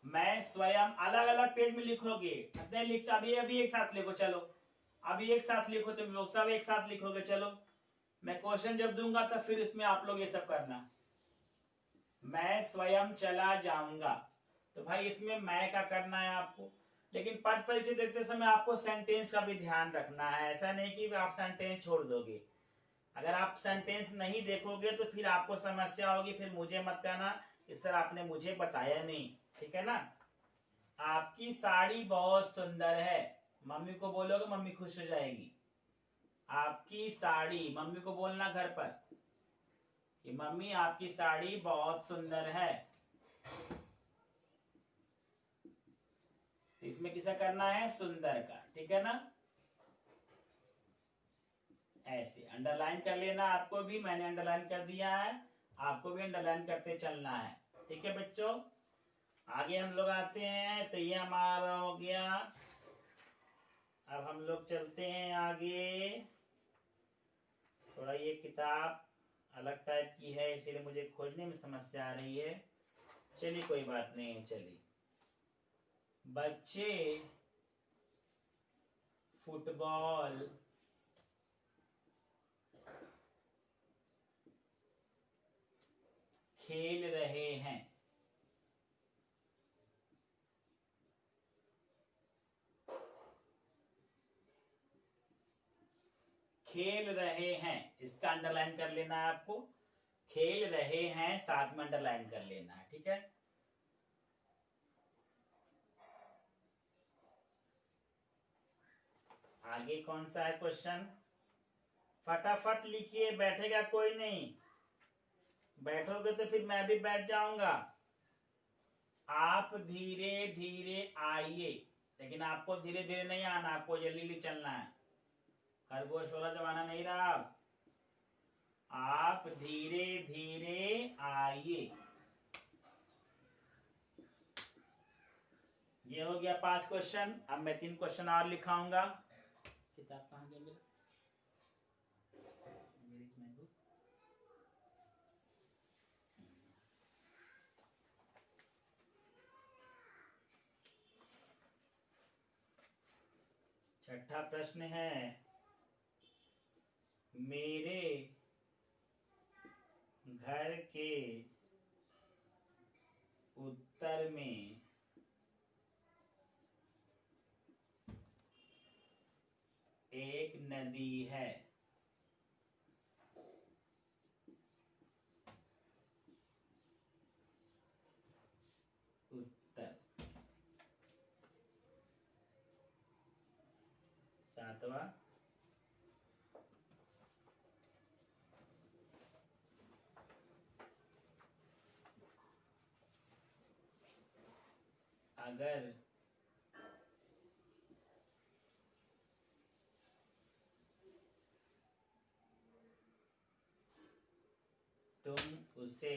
मैं स्वयं, अलग अलग पेज में लिखोगे, अपने लिखते अभी एक साथ लिखो, चलो अभी एक साथ लिखो, तुम लोग सब एक साथ लिखोगे। चलो मैं क्वेश्चन जब दूंगा तब फिर इसमें आप लोग ये सब करना। मैं स्वयं चला जाऊंगा, तो भाई इसमें मैं का करना है आपको। लेकिन पद परिचय देते समय आपको सेंटेंस का भी ध्यान रखना है। ऐसा नहीं कि आप सेंटेंस छोड़ दोगे। अगर आप सेंटेंस नहीं देखोगे तो फिर आपको समस्या होगी, फिर मुझे मत कहना इस तरह आपने मुझे बताया नहीं। ठीक है ना, आपकी साड़ी बहुत सुंदर है, मम्मी को बोलोगे, मम्मी खुश हो जाएगी। आपकी साड़ी, मम्मी को बोलना घर पर कि मम्मी आपकी साड़ी बहुत सुंदर है। इसमें किसा करना है, सुंदर का। ठीक है ना, ऐसे अंडरलाइन कर लेना। आपको भी मैंने अंडरलाइन कर दिया है, आपको भी अंडरलाइन करते चलना है। ठीक है बच्चों, आगे हम लोग आते हैं। तो ये हमारा हो गया। अब हम लोग चलते हैं आगे। थोड़ा ये किताब अलग टाइप की है, इसीलिए मुझे खोजने में समस्या आ रही है। चलिए कोई बात नहीं, चलिए। बच्चे फुटबॉल खेल रहे हैं। खेल रहे हैं, इसका अंडरलाइन कर लेना है आपको। खेल रहे हैं साथ में अंडरलाइन कर लेना है। ठीक है, आगे कौन सा है क्वेश्चन, फटाफट लिखिए, बैठेगा कोई नहीं। बैठोगे तो फिर मैं भी बैठ जाऊंगा। आप धीरे धीरे आइए, लेकिन आपको धीरे धीरे नहीं आना, आपको जल्दी जल्दी चलना है। खरगोश वाला जमाना नहीं रहा। आप धीरे धीरे आइए। ये हो गया 5 क्वेश्चन। अब मैं 3 क्वेश्चन और लिखाऊंगा। किताब कहाँ गई मेरा? छठा प्रश्न है, मेरे घर के उत्तर में एक नदी है। उत्तर। 7वां, अगर तुम उसे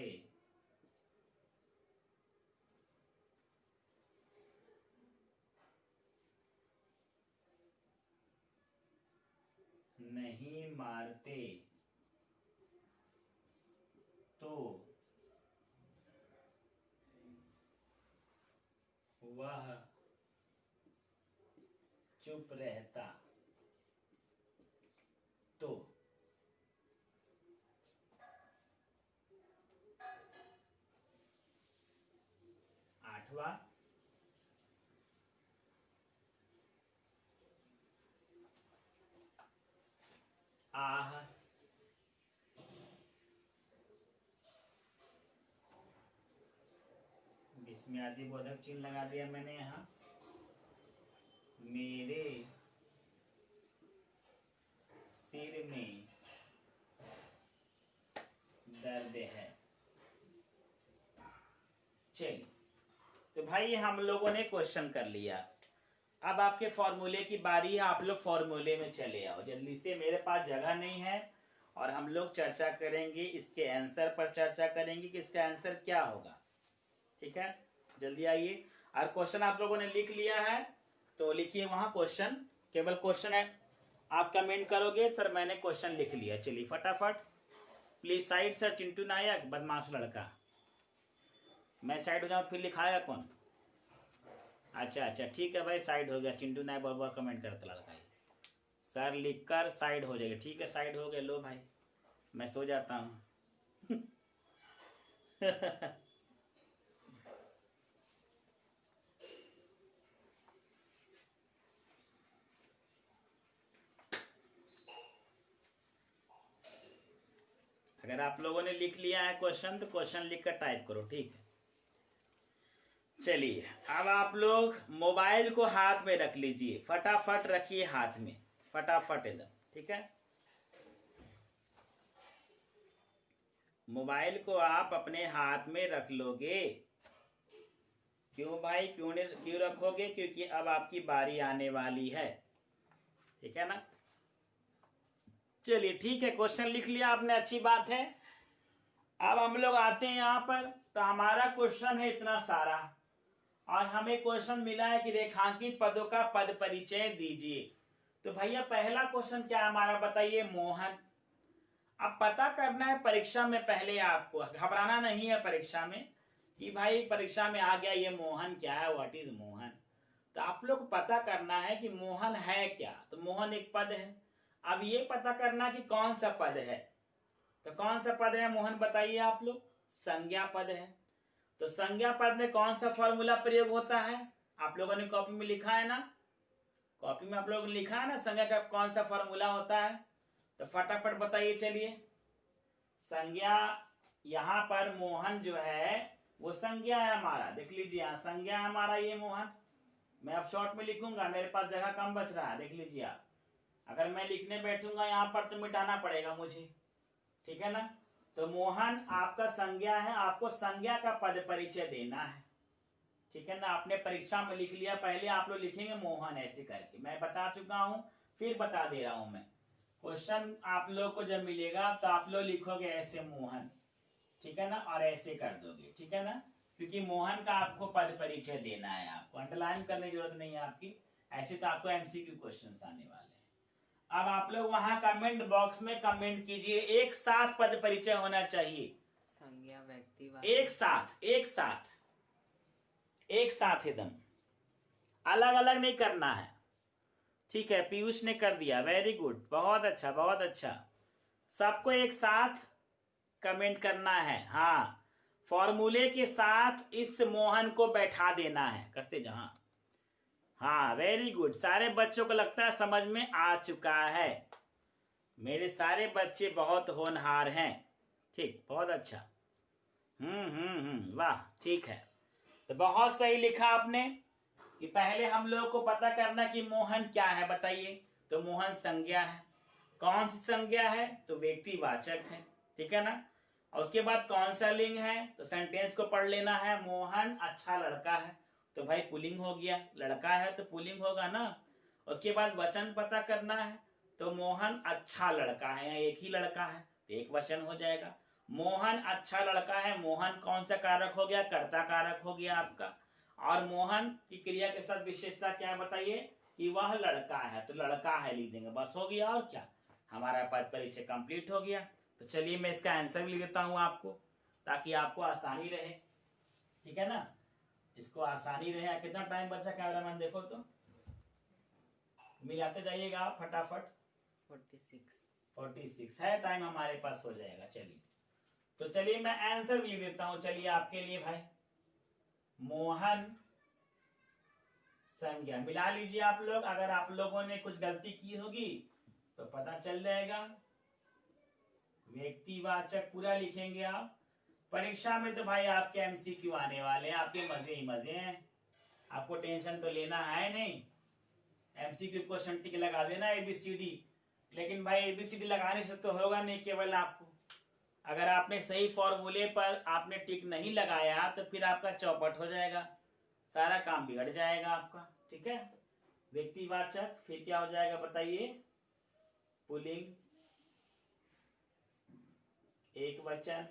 नहीं मारते तो वह चुप रहता। तो 8वां, आह, इसमें आदि बोधक चिन्ह लगा दिया मैंने यहाँ। मेरे सिर में दर्द है। चलिए, तो भाई हम लोगों ने क्वेश्चन कर लिया। अब आपके फॉर्मूले की बारी है, आप लोग फॉर्मूले में चले आओ जल्दी से, मेरे पास जगह नहीं है और हम लोग चर्चा करेंगे, इसके आंसर पर चर्चा करेंगे कि इसका आंसर क्या होगा। ठीक है, जल्दी आइए। और क्वेश्चन आप लोगों ने लिख लिया है तो लिखिए वहां क्वेश्चन, केवल क्वेश्चन है, आप कमेंट करोगे सर मैंने क्वेश्चन लिख लिया। चलिए फटाफट, प्लीज साइड सर, चिंटू नायक बदमाश लड़का। मैं साइड हो जाऊं फिर लिखाएगा कौन? अच्छा अच्छा ठीक है भाई, साइड हो गया। चिंटू नायक बाबा कमेंट करता लड़का है, सर लिखकर साइड हो जाएगा। ठीक है, साइड हो गया। लो भाई मैं सो जाता हूँ। अगर आप लोगों ने लिख लिया है क्वेश्चन तो क्वेश्चन लिखकर टाइप करो। ठीक है, चलिए अब आप लोग मोबाइल को हाथ में रख लीजिए, फटाफट रखिए हाथ में, फटाफट एकदम। ठीक है, मोबाइल को आप अपने हाथ में रख लोगे। क्यों भाई, क्यों रखोगे? क्योंकि अब आपकी बारी आने वाली है। ठीक है ना? चलिए ठीक है, क्वेश्चन लिख लिया आपने, अच्छी बात है। अब हम लोग आते हैं यहाँ पर, तो हमारा क्वेश्चन है इतना सारा और हमें क्वेश्चन मिला है कि रेखांकित पदों का पद परिचय दीजिए। तो भैया पहला क्वेश्चन क्या हमारा बताइए? मोहन। अब पता करना है परीक्षा में, पहले आपको घबराना नहीं है परीक्षा में कि भाई परीक्षा में आ गया ये मोहन क्या है, व्हाट इज मोहन। तो आप लोग पता करना है कि मोहन है क्या। तो मोहन एक पद है। अब ये पता करना कि कौन सा पद है। तो कौन सा पद है मोहन बताइए आप लोग? संज्ञा पद है। तो संज्ञा पद में कौन सा फॉर्मूला प्रयोग होता है? आप लोगों ने कॉपी में लिखा है ना, कॉपी में आप लोगों ने लिखा है ना संज्ञा का कौन सा फॉर्मूला होता है? तो फटाफट बताइए। चलिए, संज्ञा यहाँ पर मोहन जो है वो संज्ञा है हमारा, देख लीजिए यहाँ संज्ञा है हमारा ये मोहन। मैं अब शॉर्ट में लिखूंगा, मेरे पास जगह कम बच रहा है, देख लीजिए आप। अगर मैं लिखने बैठूंगा यहाँ पर तो मिटाना पड़ेगा मुझे। ठीक है ना? तो मोहन आपका संज्ञा है, आपको संज्ञा का पद परिचय देना है। ठीक है ना? आपने परीक्षा में लिख लिया, पहले आप लोग लिखेंगे मोहन ऐसे करके, मैं बता चुका हूं, फिर बता दे रहा हूं मैं। क्वेश्चन आप लोग को जब मिलेगा तो आप लोग लिखोगे ऐसे मोहन। ठीक है ना? और ऐसे कर दोगे। ठीक है ना? क्योंकि मोहन का आपको पद परिचय देना है, आपको अंडरलाइन करने की जरूरत नहीं है आपकी, ऐसे तो आपको एमसीक्यू क्वेश्चन आने वाले हैं। अब आप लोग वहां कमेंट बॉक्स में कमेंट कीजिए, एक साथ पद परिचय होना चाहिए। संज्ञा व्यक्ति एक साथ, एक साथ, एक साथ एकदम, अलग अलग नहीं करना है। ठीक है, पीयूष ने कर दिया, वेरी गुड, बहुत अच्छा बहुत अच्छा। सबको एक साथ कमेंट करना है। हाँ, फॉर्मूले के साथ इस मोहन को बैठा देना है, करते जहां। हाँ वेरी गुड, सारे बच्चों को लगता है समझ में आ चुका है। मेरे सारे बच्चे बहुत होनहार हैं। ठीक, बहुत अच्छा। वाह, ठीक है। तो बहुत सही लिखा आपने कि पहले हम लोग को पता करना कि मोहन क्या है बताइए। तो मोहन संज्ञा है। कौन सी संज्ञा है? तो व्यक्तिवाचक है। ठीक है ना? और उसके बाद कौन सा लिंग है? तो सेंटेंस को पढ़ लेना है, मोहन अच्छा लड़का है। तो भाई पुल्लिंग हो गया, लड़का है तो पुल्लिंग होगा ना। उसके बाद वचन पता करना है, तो मोहन अच्छा लड़का है, या एक ही लड़का है तो एक वचन हो जाएगा। मोहन अच्छा लड़का है, मोहन कौन सा कारक हो गया? कर्ता कारक हो गया आपका। और मोहन की क्रिया के साथ विशेषता क्या बताइए? कि वह लड़का है, तो लड़का है लिख देंगे, बस हो गया। और क्या, हमारा पद परिचय कंप्लीट हो गया। तो चलिए मैं इसका आंसर भी लिख देता हूं आपको, ताकि आपको आसानी रहे। ठीक है ना? इसको आसानी रहे। कितना टाइम बचा कैमरामैन देखो तो, मिलाते जाइएगा आप फटाफट। 46 है टाइम हमारे पास, हो जाएगा। चलिए, तो चलिए मैं आंसर भी देता हूं, चलिए आपके लिए भाई। मोहन संज्ञा। मिला लीजिए आप लोग, अगर आप लोगों ने कुछ गलती की होगी तो पता चल जाएगा। व्यक्तिवाचक पूरा लिखेंगे आप। परीक्षा में तो भाई आपके एमसीक्यू आने वाले हैं, आपके मजे ही मजे हैं, आपको टेंशन तो लेना है नहीं। एमसीक्यू क्वेश्चन टिक लगा देना ABCD, लेकिन भाई ABCD लगाने से तो होगा नहीं। केवल आपको, अगर आपने सही फॉर्मूले पर आपने टिक नहीं लगाया तो फिर आपका चौपट हो जाएगा, सारा काम बिगड़ जाएगा आपका। ठीक है, व्यक्तिवाचक फिर क्या हो जाएगा बताइए? पुल्लिंग, एक वचन,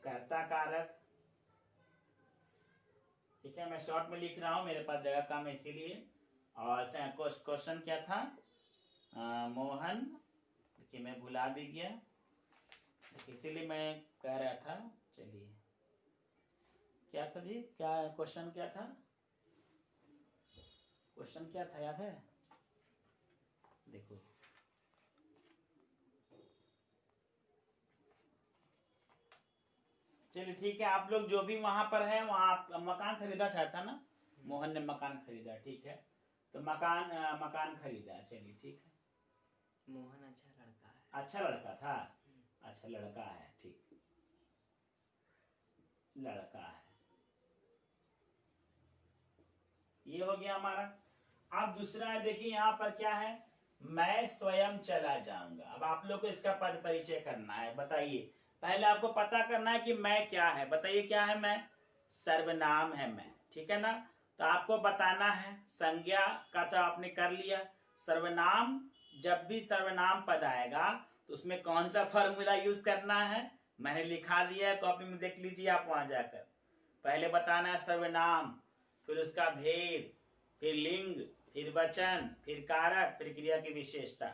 कर्ता कारक। ठीक है, मैं शॉर्ट में लिख रहा हूं, मेरे पास जगह कम है इसीलिए। और क्वेश्चन क्या था? मोहन, देखिए मैं भुला भी गया, इसीलिए मैं कह रहा था। चलिए, क्या था जी? क्या क्वेश्चन क्या था? क्वेश्चन क्या था, याद है? देखो, चलिए ठीक है, आप लोग जो भी वहां पर है वहां मकान खरीदा चाहता ना, मोहन ने मकान खरीदा, ठीक है, तो मकान खरीदा। चलिए ठीक है, मोहन अच्छा लड़का है। अच्छा लड़का था, अच्छा लड़का है, ठीक, लड़का है, ये हो गया हमारा। अब दूसरा है, देखिए यहाँ पर क्या है? मैं स्वयं चला जाऊंगा। अब आप लोग को इसका पद परिचय करना है। बताइए, पहले आपको पता करना है कि मैं क्या है। बताइए क्या है? मैं सर्वनाम है मैं, ठीक है ना? तो आपको बताना है, संज्ञा का तो आपने कर लिया, सर्वनाम, जब भी सर्वनाम पद आएगा तो उसमें कौन सा फॉर्मूला यूज करना है मैंने लिखा दिया है, कॉपी में देख लीजिए आप वहां जाकर। पहले बताना है सर्वनाम, फिर उसका भेद, फिर लिंग, फिर वचन, फिर कारक, फिर क्रिया की विशेषता।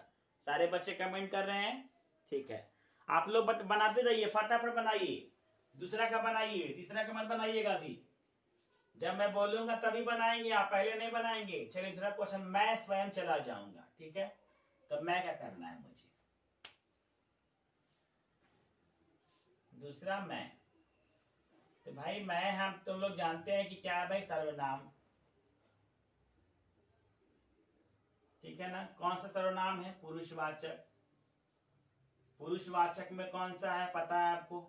सारे बच्चे कमेंट कर रहे हैं? ठीक है, आप लोग बनाते जाइए, फटाफट बनाइए। दूसरा का बनाइए, तीसरा का मत बनाइएगा अभी, जब मैं बोलूंगा तभी बनाएंगे आप, पहले नहीं बनाएंगे। चलिए दूसरा क्वेश्चन, मैं स्वयं चला जाऊंगा। ठीक है, तो मैं क्या करना है मुझे? दूसरा मैं, तो भाई मैं, हम तुम लोग जानते हैं कि क्या है भाई? सर्वनाम। ठीक है ना? कौन सा सर्वनाम है? पुरुषवाचक। पुरुषवाचक में कौन सा है पता है आपको?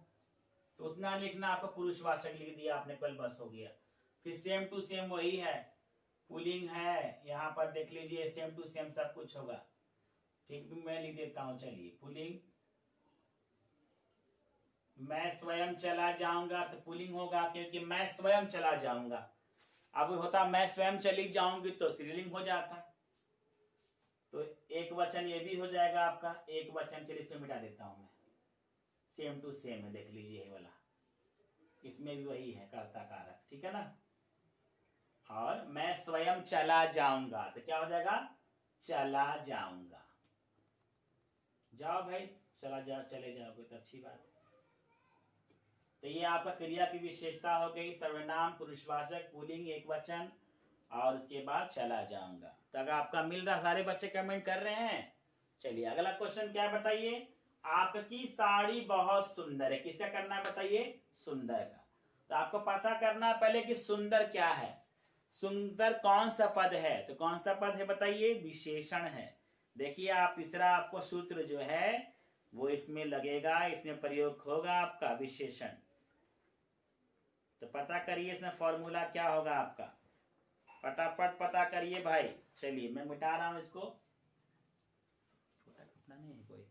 तो उतना लिखना, आपको पुरुषवाचक लिख दिया आपने, कल बस हो गया। फिर सेम टू सेम वही है, पुलिंग है, यहाँ पर देख लीजिए सेम टू सेम सब कुछ होगा। ठीक, मैं लिख देता हूं, चलिए पुलिंग, मैं स्वयं चला जाऊंगा तो पुलिंग होगा, क्योंकि मैं स्वयं चला जाऊंगा। अब होता मैं स्वयं चली जाऊंगी तो स्त्रीलिंग हो जाता, तो एक वचन ये भी हो जाएगा आपका, एक वचन। चलिए इसको मिटा देता हूं मैं, सेम टू सेम है, देख लीजिए ये वाला, इसमें भी वही है, कर्ता कारक। ठीक है ना? और मैं स्वयं चला जाऊंगा तो क्या हो जाएगा? चला जाऊंगा। जाओ भाई, चला जाओ, चले जाओगे तो अच्छी बात है। तो ये आपका क्रिया की विशेषता हो गई, सर्वनाम, पुरुषवाचक, पुल्लिंग, एक वचन, और उसके बाद चला जाऊंगा। तो अगर आपका मिल रहा, सारे बच्चे कमेंट कर रहे हैं। चलिए अगला क्वेश्चन क्या है बताइए? आपकी साड़ी बहुत सुंदर है। किसका करना है बताइए? सुंदर का। तो आपको पता करना है पहले कि सुंदर क्या है। सुंदर कौन सा पद है? तो कौन सा पद है बताइए? विशेषण है। देखिए आप, तीसरा आपको सूत्र जो है वो इसमें लगेगा, इसमें प्रयोग होगा आपका विशेषण। तो पता करिए इसमें फॉर्मूला क्या होगा आपका, फटाफट पता करिए भाई। चलिए मैं मिटा रहा हूं इसको, नहीं कोई।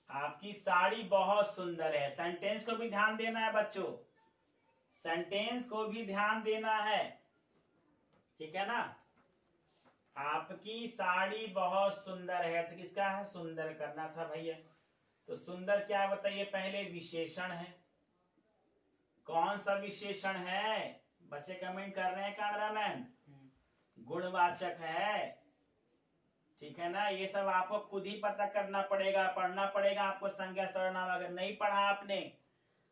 आपकी साड़ी बहुत सुंदर है। सेंटेंस को भी ध्यान देना है बच्चों, सेंटेंस को भी ध्यान देना है, ठीक है ना? आपकी साड़ी बहुत सुंदर है, तो किसका है? सुंदर करना था भैया। तो सुंदर क्या है बताइए? पहले विशेषण है। कौन सा विशेषण है? बच्चे कमेंट कर रहे हैं कैमरामैन। गुणवाचक है, ठीक है ना? ये सब आपको खुद ही पता करना पड़ेगा, पढ़ना पड़ेगा आपको संज्ञा सर्वनाम। अगर नहीं पढ़ा आपने,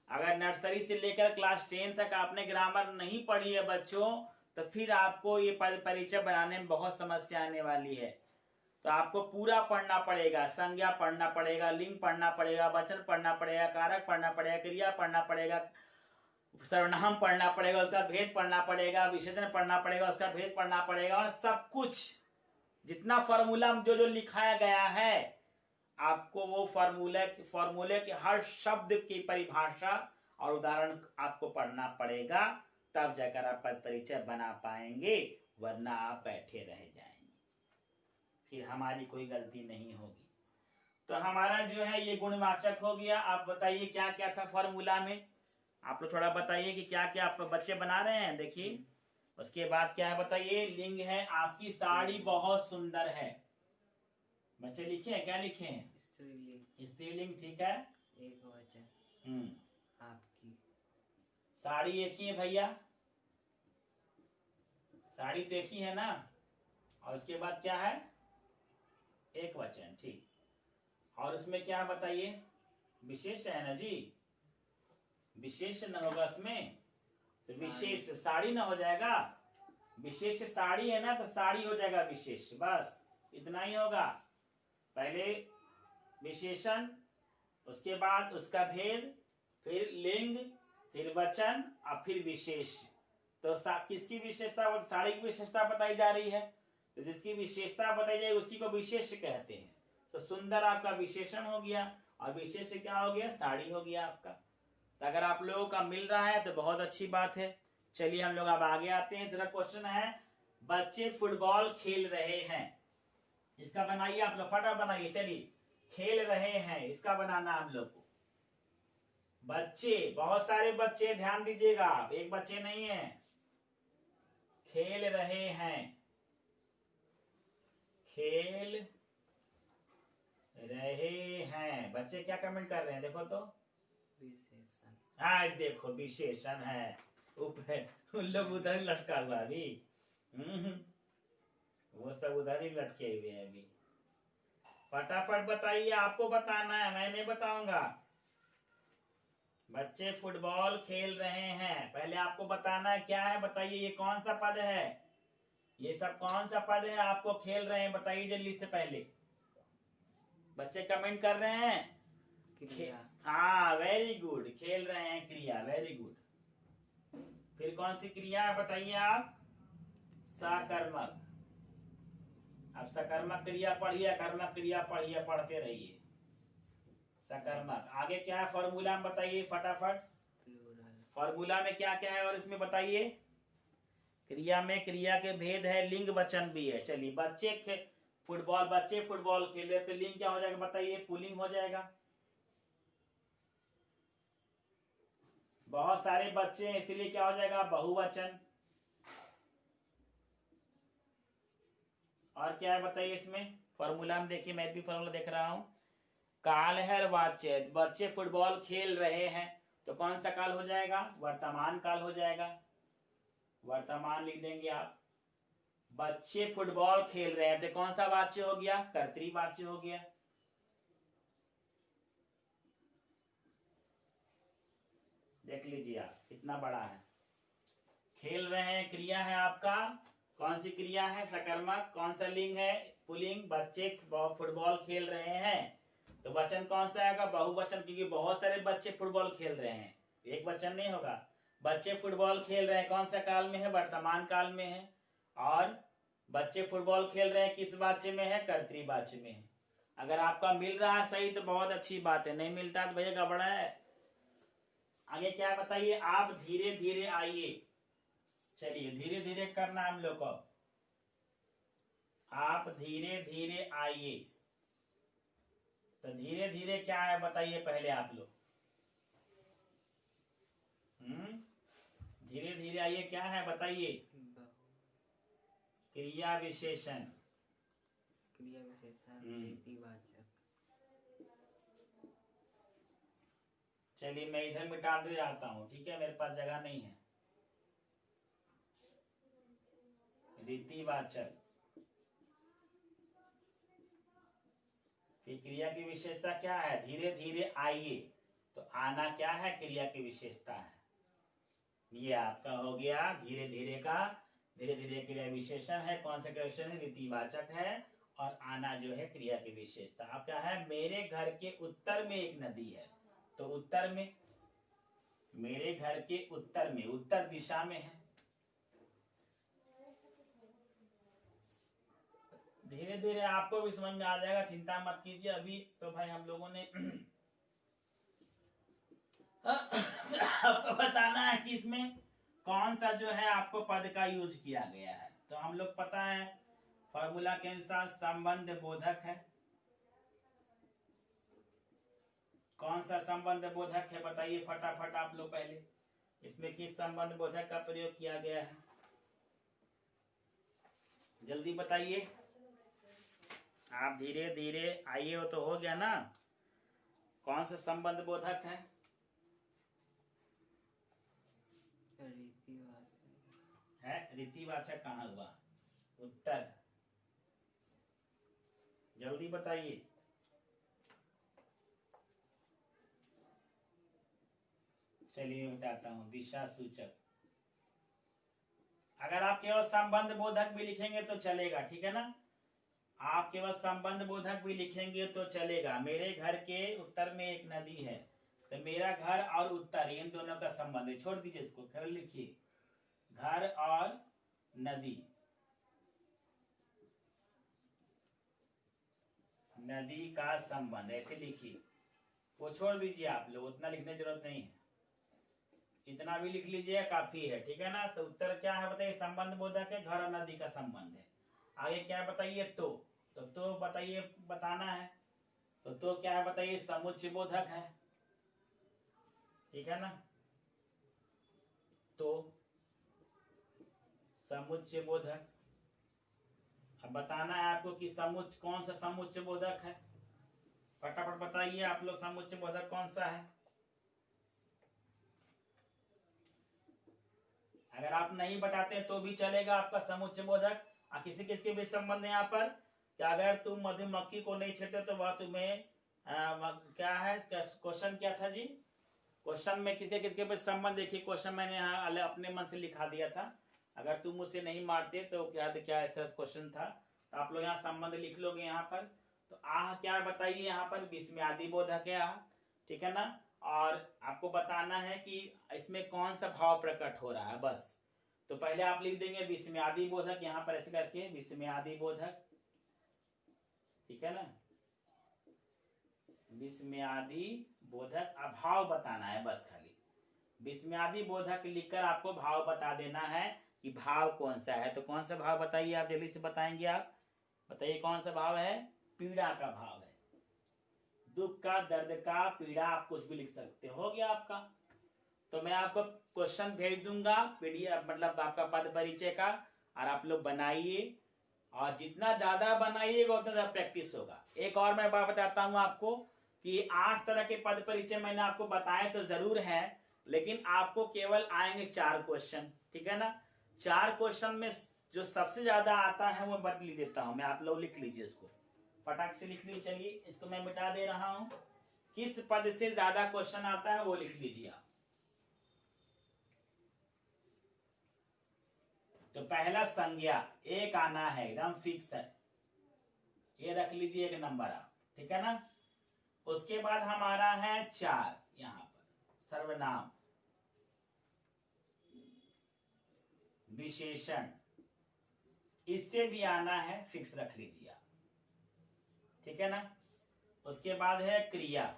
अगर नर्सरी से लेकर क्लास 10 तक आपने ग्रामर नहीं पढ़ी है बच्चों, तो फिर आपको ये पद परिचय बनाने में बहुत समस्या आने वाली है। तो आपको पूरा पढ़ना पड़ेगा, संज्ञा पढ़ना पड़ेगा, लिंग पढ़ना पड़ेगा, वचन पढ़ना पड़ेगा, कारक पढ़ना पड़ेगा, क्रिया पढ़ना पड़ेगा, सर्वनाम पढ़ना पड़ेगा, उसका भेद पढ़ना पड़ेगा, विशेषण पढ़ना पड़ेगा, उसका भेद पढ़ना पड़ेगा, और सब कुछ जितना फॉर्मूला जो जो लिखाया गया है आपको वो फॉर्मूले के हर शब्द की परिभाषा और उदाहरण आपको पढ़ना पड़ेगा, तब जाकर आप पद परिचय बना पाएंगे, वरना आप बैठे रह जाएंगे, फिर हमारी कोई गलती नहीं होगी। तो हमारा जो है ये गुणवाचक हो गया। आप बताइए क्या क्या था फॉर्मूला में, आप लोग थोड़ा बताइए कि क्या क्या आप बच्चे बना रहे हैं। देखिए उसके बाद क्या है बताइए, लिंग है आपकी साड़ी बहुत सुंदर है। बच्चे लिखे हैं, क्या लिखे हैं? स्त्रीलिंग, ठीक है। एक वचन आपकी साड़ी एक ही है भैया, साड़ी तो एक ही है ना, और उसके बाद क्या है, एक वचन, ठीक। और उसमें क्या बताइए, विशेष है ना जी, विशेष न होगा उसमें तो विशेष साड़ी ना हो जाएगा, विशेष साड़ी है ना तो साड़ी हो जाएगा विशेष, बस इतना ही होगा। पहले विशेषण, उसके बाद उसका भेद, फिर लिंग, फिर वचन और फिर विशेष। तो किसकी विशेषता, साड़ी की विशेषता बताई जा रही है, तो जिसकी विशेषता बताई जाए उसी को विशेष कहते हैं। तो सुंदर आपका विशेषण हो गया, और विशेष क्या हो गया, साड़ी हो गया आपका। तो अगर आप लोगों का मिल रहा है तो बहुत अच्छी बात है। चलिए हम लोग अब आगे आते हैं। दूसरा क्वेश्चन है, बच्चे फुटबॉल खेल रहे हैं, इसका बनाइए आप लोग, फटाफट बनाइए। चलिए, खेल रहे हैं, इसका बनाना हम लोग को। बच्चे, बहुत सारे बच्चे, ध्यान दीजिएगा आप, एक बच्चे नहीं है, खेल रहे हैं, खेल रहे हैं। बच्चे क्या कमेंट कर रहे हैं, देखो तो, विशेषण। हाँ देखो विशेषण है, उन लोग उधर ही लटका हुआ अभी, वो सब उधर ही लटके हुए हैं अभी। फटाफट बताइए, आपको बताना है, मैं नहीं बताऊंगा। बच्चे फुटबॉल खेल रहे हैं, पहले आपको बताना है क्या है, बताइए ये कौन सा पद है, ये सब कौन सा पद है, आपको खेल रहे हैं, बताइए जल्दी से। पहले बच्चे कमेंट कर रहे हैं, क्रिया। हाँ वेरी गुड, खेल रहे हैं क्रिया, वेरी गुड। फिर कौन सी क्रिया है बताइए आप, सकर्मक। अब सकर्मक क्रिया पढ़िए, कर्मक क्रिया पढ़िए, पढ़ते रहिए। सकर्मक, आगे क्या है फॉर्मूला में बताइए फटाफट, फॉर्मूला में क्या क्या है और इसमें बताइए। क्रिया में क्रिया के भेद है, लिंग वचन भी है। चलिए, बच्चे फुटबॉल खेल रहे, तो लिंग क्या हो जाएगा बताइए, पुल्लिंग हो जाएगा। बहुत सारे बच्चे हैं इसलिए क्या हो जाएगा, बहुवचन। और क्या है बताइए इसमें फॉर्मूला में, देखिए मैं भी फॉर्मूला देख रहा हूं, काल है वाच्य, बच्चे फुटबॉल खेल रहे हैं, तो कौन सा काल हो जाएगा, वर्तमान काल हो जाएगा, वर्तमान लिख देंगे आप। बच्चे फुटबॉल खेल रहे हैं, तो कौन सा वाच्य हो गया, कर्तृवाच्य हो गया। देख लीजिए आप, कितना बड़ा है। खेल रहे हैं क्रिया है आपका, कौन सी क्रिया है, सकर्मक। कौन सा लिंग है, पुल्लिंग। बच्चे फुटबॉल खेल रहे हैं, तो वचन कौन सा आएगा, बहुवचन, क्योंकि बहुत सारे बच्चे फुटबॉल खेल रहे हैं, एक वचन नहीं होगा। बच्चे फुटबॉल खेल रहे हैं, कौन सा काल में है, वर्तमान काल में है। और बच्चे फुटबॉल खेल रहे हैं किस वाच्य में है, कर्तृवाच्य में है। अगर आपका मिल रहा है सही तो बहुत अच्छी बात है, नहीं मिलता तो भैया गड़बड़ा है। आगे क्या बताइए, आप धीरे धीरे आइए। चलिए धीरे धीरे करना हम लोग को, आप धीरे धीरे आइए। तो धीरे धीरे क्या है बताइए पहले आप लोग, धीरे धीरे आइए, क्या है बताइए, क्रिया विशेषण, क्रिया विशेषण, रीतिवाचक। चलिए मैं इधर मिटा दे जाता हूं, ठीक है, मेरे पास जगह नहीं है। रीतिवाचक, क्रिया की विशेषता क्या है, धीरे धीरे आइए, तो आना क्या है, क्रिया की विशेषता है। ये आपका हो गया धीरे धीरे का, धीरे धीरे क्रिया विशेषण है, कौन सा क्रिया विशेषण है, रीतिवाचक है। और आना जो है क्रिया की विशेषता। अब क्या है, मेरे घर के उत्तर में एक नदी है, तो उत्तर में, मेरे घर के उत्तर में, उत्तर दिशा में है। धीरे धीरे आपको भी समझ में आ जाएगा, चिंता मत कीजिए। अभी तो भाई हम लोगों ने आपको बताना है कि इसमें कौन सा जो है आपको पद का यूज किया गया है। तो हम लोग पता है फॉर्मूला के अनुसार संबंध बोधक है। कौन सा संबंध बोधक है बताइए फटाफट आप लोग। पहले इसमें किस संबंध बोधक का प्रयोग किया गया है, जल्दी बताइए। आप धीरे धीरे आइए, वो तो हो गया ना। कौन सा संबंध बोधक है? है रीतिवाचक कहाँ हुआ? उत्तर। जल्दी बताइए। चलिए बताता हूँ, दिशा सूचक। अगर आप केवल संबंध बोधक भी लिखेंगे तो चलेगा, ठीक है ना। आप केवल संबंध बोधक भी लिखेंगे तो चलेगा। मेरे घर के उत्तर में एक नदी है, तो मेरा घर और उत्तर इन दोनों का संबंध है। छोड़ दीजिए इसको, केवल लिखिए घर और नदी। नदी का संबंध ऐसे लिखिए, वो छोड़ दीजिए आप लोग, उतना लिखने की जरूरत नहीं है। इतना भी लिख लीजिए काफी है, ठीक है ना। तो उत्तर क्या है बताइए, संबंध बोधक है, घर और नदी का संबंध है। आगे क्या है बताइए, तो बताइए, बताना है। तो क्या है बताइए, समुच्चय बोधक है, ठीक है ना। तो समुच्चय बोधक। अब बताना है आपको कि समुच्चय कौन सा समुच्चय बोधक है। फटाफट बताइए आप लोग, समुच्चय बोधक कौन सा है। अगर आप नहीं बताते तो भी चलेगा आपका समुच्चय बोधक। किसी किसके भी संबंध है यहाँ पर कि अगर तुम मधुमक्खी को नहीं छेड़ते तो वह तुम्हें क्या है, क्वेश्चन क्या था जी। क्वेश्चन में किसके किसके भी संबंध, देखिए क्वेश्चन मैंने यहाँ अपने मन से लिखा दिया था। अगर तुम उसे नहीं मारते तो क्या इस तरह क्वेश्चन था। तो आप लोग यहाँ संबंध लिख लोगे यहाँ पर। तो आह क्या बताइए यहाँ पर, विस्मयादि बोधक है आह, ठीक है ना। और आपको बताना है कि इसमें कौन सा भाव प्रकट हो रहा है बस। तो पहले आप लिख देंगे विस्मयादि बोधक, यहाँ पर ऐसे करके विस्मयादि बोधक, ठीक है ना। विस्मयादि बोधक, अभाव बताना है बस, खाली विस्मयादि बोधक लिखकर आपको भाव बता देना है कि भाव कौन सा है। तो कौन सा भाव बताइए, आप जल्दी से बताएंगे। आप बताइए कौन सा भाव है, पीड़ा का भाव है। दुख का, दर्द का, पीड़ा, आप कुछ भी लिख सकते हो गया आपका। तो मैं आपको क्वेश्चन भेज दूंगा पीडीएफ, मतलब आपका पद परिचय का, और आप लोग बनाइए। और जितना ज्यादा बनाइएगा उतना ज्यादा प्रैक्टिस होगा। एक और मैं बात बताता हूँ आपको कि 8 तरह के पद परिचय मैंने आपको बताए तो जरूर है, लेकिन आपको केवल आएंगे 4 क्वेश्चन, ठीक है ना। 4 क्वेश्चन में जो सबसे ज्यादा आता है वो मैं लिख देता हूँ मैं, आप लोग लिख लीजिए इसको, फटाक से लिख लीजिए। चलिए इसको मैं मिटा दे रहा हूं। किस पद से ज्यादा क्वेश्चन आता है वो लिख लीजिए आप। तो पहला संज्ञा, एक आना है, एकदम फिक्स है, ये रख लीजिए 1 नंबर आप, ठीक है ना। उसके बाद हमारा है 4 यहां पर, सर्वनाम, विशेषण, इससे भी आना है, फिक्स रख लीजिए आप, ठीक है ना। उसके बाद है क्रिया,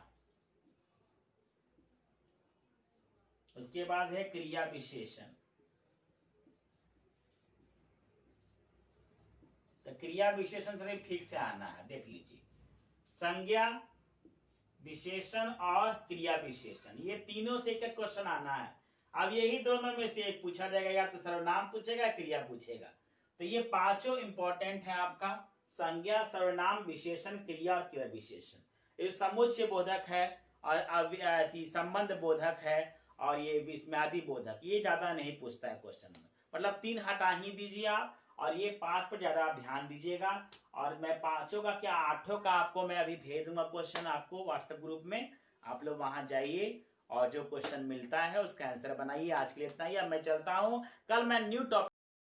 उसके बाद है क्रिया विशेषण। तो क्रिया विशेषण थोड़ी ठीक से आना है, देख लीजिए। संज्ञा, विशेषण और क्रिया विशेषण, ये तीनों से एक क्वेश्चन आना है। अब यही दोनों में से एक पूछा जाएगा, या तो सर्वनाम पूछेगा, क्रिया पूछेगा। तो ये पांचों इंपॉर्टेंट है आपका, संज्ञा, सर्वनाम, विशेषण, क्रिया और क्रिया विशेषण। ये समुच्चय बोधक है और संबंध बोधक है, और ये विस्मयादि बोधक, ये ज्यादा नहीं पूछता है क्वेश्चन में। मतलब 3 हटा ही दीजिए आप, और ये 5 पर ज्यादा आप ध्यान दीजिएगा। और मैं 5 का क्या 8 का आपको मैं अभी भेज दूंगा क्वेश्चन आपको व्हाट्सएप ग्रुप में। आप लोग वहां जाइए और जो क्वेश्चन मिलता है उसका आंसर बनाइए। आज के लिए इतना ही, अब मैं चलता हूँ, कल मैं न्यू टॉपिक